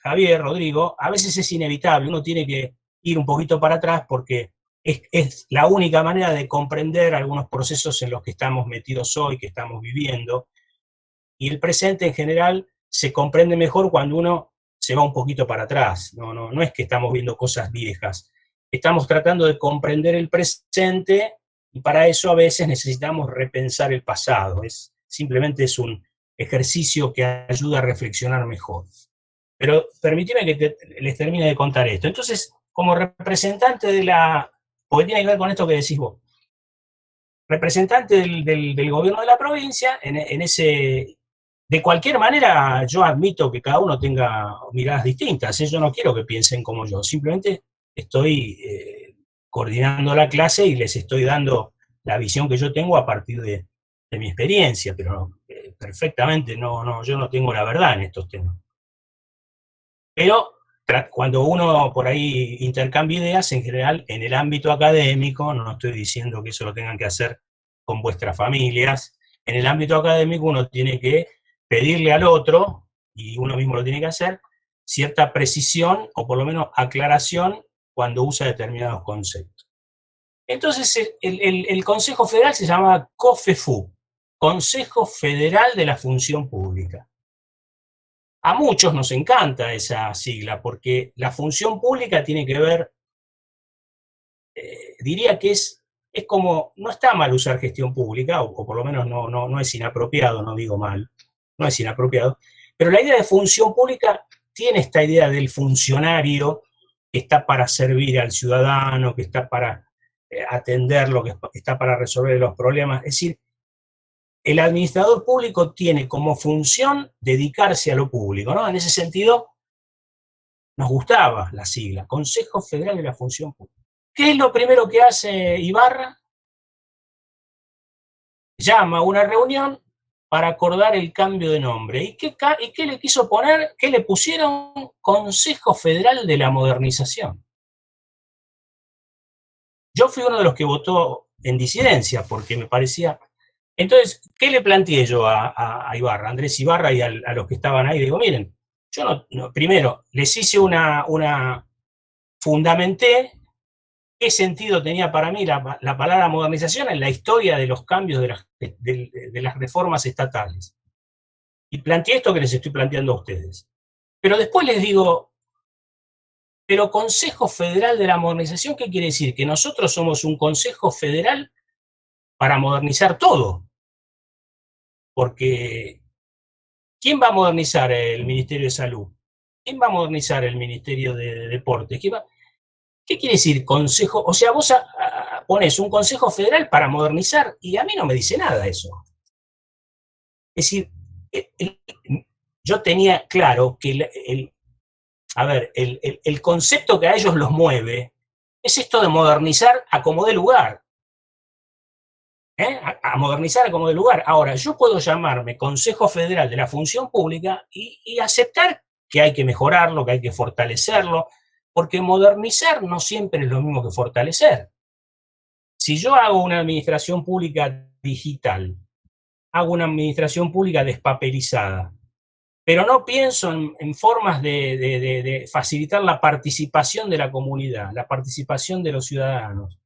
Javier, Rodrigo, a veces es inevitable, uno tiene que ir un poquito para atrás porque es la única manera de comprender algunos procesos en los que estamos metidos hoy, que estamos viviendo, y el presente en general se comprende mejor cuando uno se va un poquito para atrás. No es que estamos viendo cosas viejas, estamos tratando de comprender el presente y para eso a veces necesitamos repensar el pasado. Simplemente es un ejercicio que ayuda a reflexionar mejor. Pero permíteme que les termine de contar esto. Entonces, como representante porque tiene que ver con esto que decís vos, representante del gobierno de la provincia, de cualquier manera yo admito que cada uno tenga miradas distintas, yo no quiero que piensen como yo, simplemente estoy coordinando la clase y les estoy dando la visión que yo tengo a partir de mi experiencia, pero perfectamente yo no tengo la verdad en estos temas. Pero cuando uno por ahí intercambia ideas, en general, en el ámbito académico, no estoy diciendo que eso lo tengan que hacer con vuestras familias, en el ámbito académico uno tiene que pedirle al otro, y uno mismo lo tiene que hacer, cierta precisión o por lo menos aclaración cuando usa determinados conceptos. Entonces, el Consejo Federal se llama COFEFU, Consejo Federal de la Función Pública. A muchos nos encanta esa sigla, porque la función pública tiene que ver, diría que es como, no está mal usar gestión pública, o por lo menos no es inapropiado, no digo mal, no es inapropiado, pero la idea de función pública tiene esta idea del funcionario que está para servir al ciudadano, que está para atenderlo, que está para resolver los problemas. Es decir, el administrador público tiene como función dedicarse a lo público, ¿no? En ese sentido, nos gustaba la sigla, Consejo Federal de la Función Pública. ¿Qué es lo primero que hace Ibarra? Llama a una reunión para acordar el cambio de nombre. ¿Y qué le quiso poner? ¿Qué le pusieron? Consejo Federal de la Modernización. Yo fui uno de los que votó en disidencia, porque me parecía... Entonces, ¿qué le planteé yo a Ibarra, a Andrés Ibarra y a los que estaban ahí? Digo, miren, yo primero les hice fundamenté qué sentido tenía para mí la palabra modernización en la historia de los cambios de las reformas estatales. Y planteé esto que les estoy planteando a ustedes. Pero después les digo, pero Consejo Federal de la Modernización, ¿qué quiere decir? Que nosotros somos un Consejo Federal para modernizar todo. Porque, ¿quién va a modernizar el Ministerio de Salud? ¿Quién va a modernizar el Ministerio de Deportes? ¿Qué quiere decir consejo? O sea, vos pones un consejo federal para modernizar y a mí no me dice nada eso. Es decir, yo tenía claro que a ver, el concepto que a ellos los mueve es esto de modernizar a como dé lugar. A modernizar a como dé lugar. Ahora, yo puedo llamarme Consejo Federal de la Función Pública y aceptar que hay que mejorarlo, que hay que fortalecerlo, porque modernizar no siempre es lo mismo que fortalecer. Si yo hago una administración pública digital, hago una administración pública despapelizada, pero no pienso en formas de facilitar la participación de la comunidad, la participación de los ciudadanos.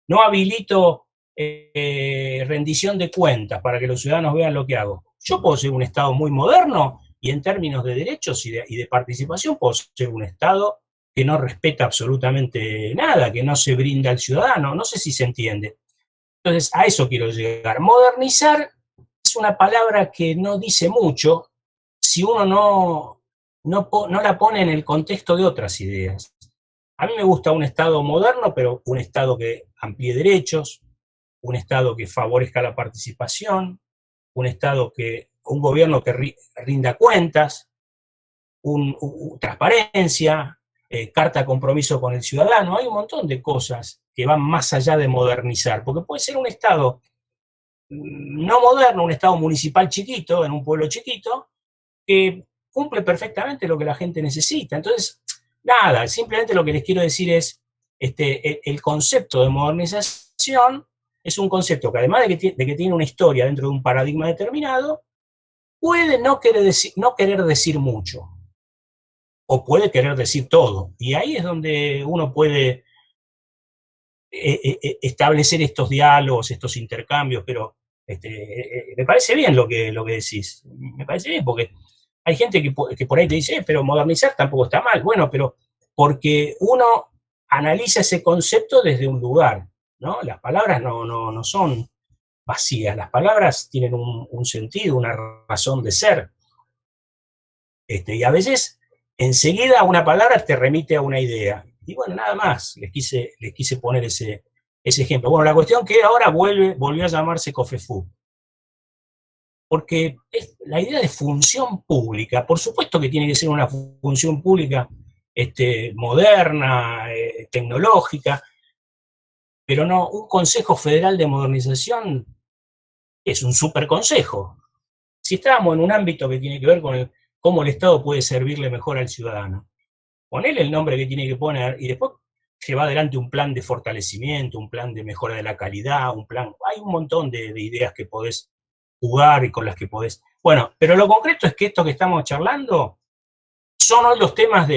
No habilito rendición de cuentas para que los ciudadanos vean lo que hago. Yo puedo ser un Estado muy moderno y en términos de derechos y de participación puedo ser un Estado que no respeta absolutamente nada, que no se brinda al ciudadano. No sé si se entiende. Entonces, a eso quiero llegar. Modernizar es una palabra que no dice mucho si uno no la pone en el contexto de otras ideas. A mí me gusta un Estado moderno, pero un Estado que amplíe derechos, un Estado que favorezca la participación, un gobierno que rinda cuentas, transparencia, carta de compromiso con el ciudadano. Hay un montón de cosas que van más allá de modernizar, porque puede ser un Estado no moderno, un Estado municipal chiquito, en un pueblo chiquito, que cumple perfectamente lo que la gente necesita. Entonces, nada, simplemente lo que les quiero decir es, el concepto de modernización es un concepto que además de que tiene una historia dentro de un paradigma determinado, puede no querer decir mucho, o puede querer decir todo, y ahí es donde uno puede establecer estos diálogos, estos intercambios, pero me parece bien lo que decís, me parece bien, porque hay gente que por ahí te dice, pero modernizar tampoco está mal. Bueno, pero porque uno analiza ese concepto desde un lugar, ¿no? Las palabras no son vacías, las palabras tienen un sentido, una razón de ser. Y a veces, enseguida una palabra te remite a una idea. Y bueno, nada más, les quise poner ese ejemplo. Bueno, la cuestión que ahora volvió a llamarse COFEFU. Porque la idea de función pública, por supuesto que tiene que ser una función pública moderna, tecnológica, pero no, un Consejo Federal de Modernización es un superconsejo. Si estábamos en un ámbito que tiene que ver con cómo el Estado puede servirle mejor al ciudadano, ponele el nombre que tiene que poner y después lleva adelante un plan de fortalecimiento, un plan de mejora de la calidad, hay un montón de ideas que podés jugar y con las que podés. Bueno, pero lo concreto es que esto que estamos charlando son hoy los temas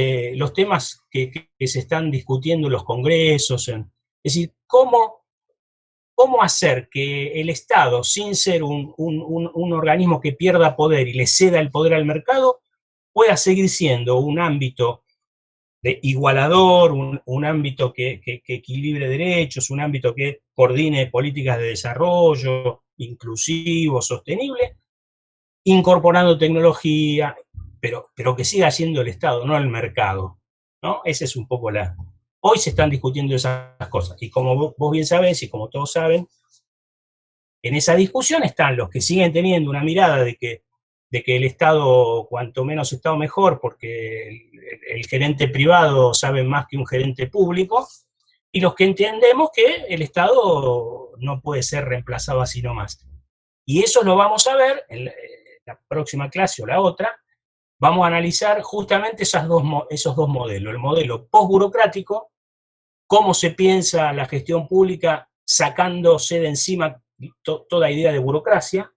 que se están discutiendo en los congresos. Es decir, cómo hacer que el Estado, sin ser un organismo que pierda poder y le ceda el poder al mercado, pueda seguir siendo un ámbito de igualador, un ámbito que equilibre derechos, un ámbito que coordine políticas de desarrollo inclusivo, sostenible, incorporando tecnología, pero que siga siendo el Estado, no el mercado, ¿no? Esa es un poco Hoy se están discutiendo esas cosas, y como vos bien sabés, y como todos saben, en esa discusión están los que siguen teniendo una mirada de que el Estado, cuanto menos Estado mejor, porque el gerente privado sabe más que un gerente público, y los que entendemos que el Estado no puede ser reemplazado así nomás. Y eso lo vamos a ver en la próxima clase o la otra. Vamos a analizar justamente esos dos modelos. El modelo postburocrático, cómo se piensa la gestión pública sacándose de encima toda idea de burocracia,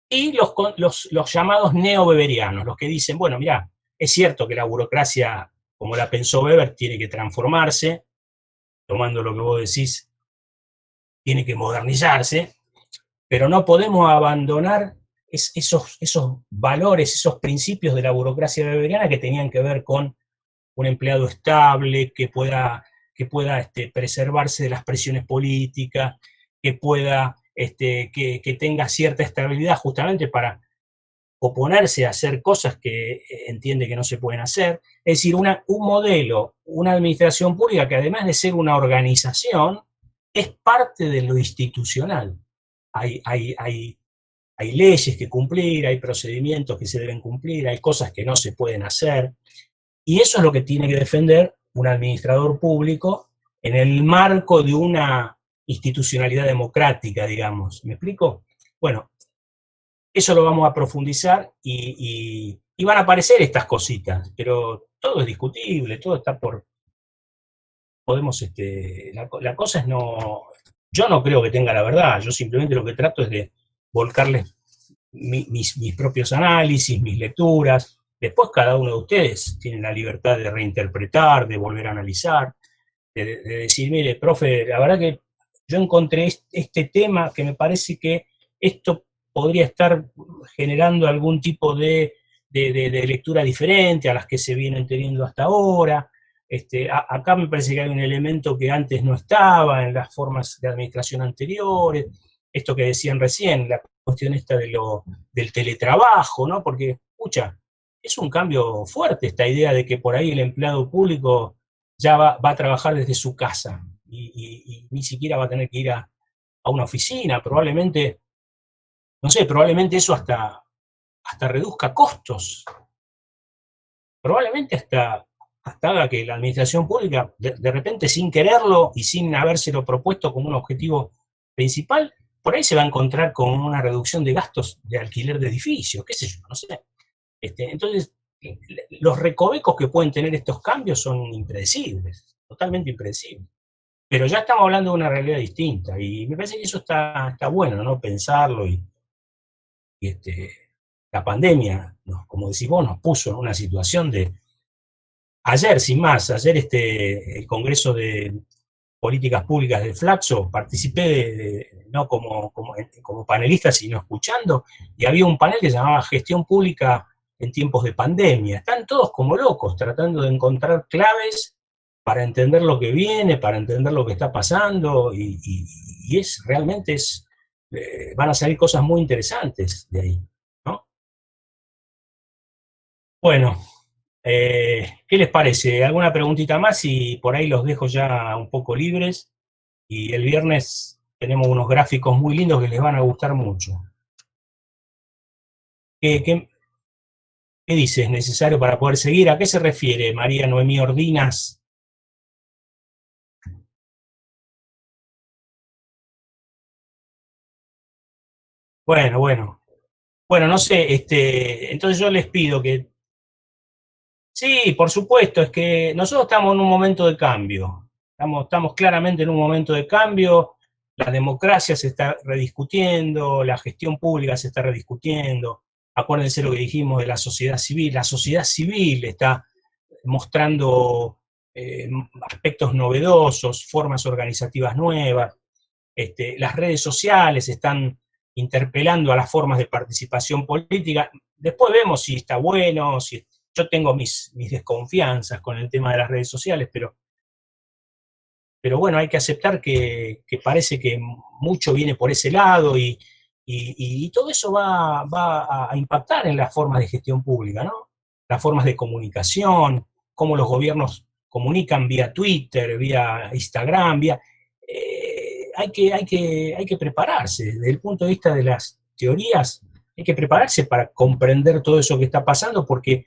y los llamados neoweberianos, los que dicen, bueno, mirá, es cierto que la burocracia, como la pensó Weber, tiene que transformarse, tomando lo que vos decís, tiene que modernizarse, pero no podemos abandonar esos valores, esos principios de la burocracia weberiana que tenían que ver con un empleado estable, que pueda preservarse de las presiones políticas, que pueda, que tenga cierta estabilidad justamente para oponerse a hacer cosas que entiende que no se pueden hacer. Es decir, un modelo, una administración pública que además de ser una organización, es parte de lo institucional. Hay leyes que cumplir, hay procedimientos que se deben cumplir, hay cosas que no se pueden hacer. Y eso es lo que tiene que defender un administrador público en el marco de una institucionalidad democrática, digamos. ¿Me explico? Bueno, eso lo vamos a profundizar y van a aparecer estas cositas, pero todo es discutible, todo está por... Podemos, la cosa es no... Yo no creo que tenga la verdad, yo simplemente lo que trato es de volcarles mis propios análisis, mis lecturas. Después cada uno de ustedes tiene la libertad de reinterpretar, de volver a analizar, de decir, mire, profe, la verdad que yo encontré este tema que me parece que esto podría estar generando algún tipo de lectura diferente a las que se vienen teniendo hasta ahora. Acá me parece que hay un elemento que antes no estaba en las formas de administración anteriores, esto que decían recién, la cuestión esta del teletrabajo, ¿no? Porque, escucha, es un cambio fuerte esta idea de que por ahí el empleado público ya va a trabajar desde su casa y ni siquiera va a tener que ir a una oficina, probablemente, no sé, probablemente eso hasta reduzca costos, probablemente hasta haga que la administración pública, de repente sin quererlo y sin habérselo propuesto como un objetivo principal, por ahí se va a encontrar con una reducción de gastos de alquiler de edificios, qué sé yo, no sé. Entonces, los recovecos que pueden tener estos cambios son impredecibles, totalmente impredecibles. Pero ya estamos hablando de una realidad distinta y me parece que eso está bueno, ¿no? Pensarlo y la pandemia, como decís vos, nos puso en una situación de... Ayer, sin más, ayer el Congreso de Políticas Públicas del Flaxo, participé no como panelista, sino escuchando, y había un panel que se llamaba Gestión Pública en tiempos de pandemia. Están todos como locos tratando de encontrar claves para entender lo que viene, para entender lo que está pasando, y realmente van a salir cosas muy interesantes de ahí, ¿no? Bueno, ¿qué les parece? ¿Alguna preguntita más? Y por ahí los dejo ya un poco libres. Y el viernes tenemos unos gráficos muy lindos que les van a gustar mucho. ¿Qué dice? ¿Es necesario para poder seguir? ¿A qué se refiere María Noemí Ordinas? Bueno, bueno. Bueno, no sé, entonces yo les pido que... Sí, por supuesto, es que nosotros estamos en un momento de cambio. Estamos claramente en un momento de cambio. La democracia se está rediscutiendo, la gestión pública se está rediscutiendo. Acuérdense lo que dijimos de la sociedad civil. La sociedad civil está mostrando aspectos novedosos, formas organizativas nuevas. Las redes sociales están interpelando a las formas de participación política. Después vemos si está bueno, si yo tengo mis desconfianzas con el tema de las redes sociales, pero bueno, hay que aceptar que parece que mucho viene por ese lado y todo eso va a impactar en las formas de gestión pública, ¿no? Las formas de comunicación, cómo los gobiernos comunican vía Twitter, vía Instagram, hay que prepararse. Desde el punto de vista de las teorías, hay que prepararse para comprender todo eso que está pasando, porque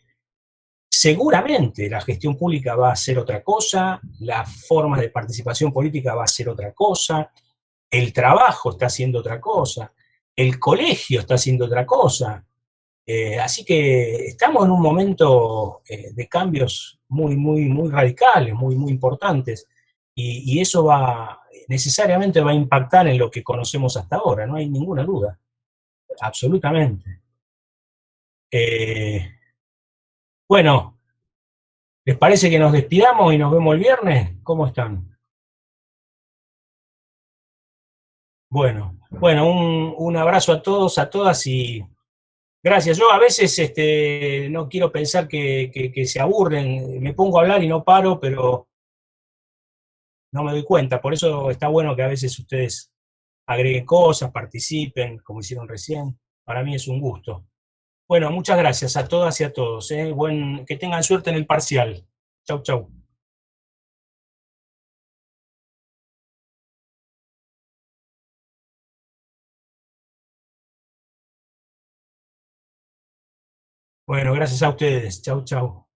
seguramente la gestión pública va a ser otra cosa, las formas de participación política va a ser otra cosa, el trabajo está haciendo otra cosa, el colegio está haciendo otra cosa. Así que estamos en un momento de cambios muy radicales, muy importantes, y eso necesariamente va a impactar en lo que conocemos hasta ahora, no hay ninguna duda, absolutamente. Eh, bueno, ¿les parece que nos despidamos y nos vemos el viernes? ¿Cómo están? Bueno, un abrazo a todos, a todas y gracias. Yo a veces no quiero pensar que se aburren, me pongo a hablar y no paro, pero no me doy cuenta. Por eso está bueno que a veces ustedes agreguen cosas, participen, como hicieron recién. Para mí es un gusto. Bueno, muchas gracias a todas y a todos. Que tengan suerte en el parcial. Chau, chau. Bueno, gracias a ustedes. Chau, chau.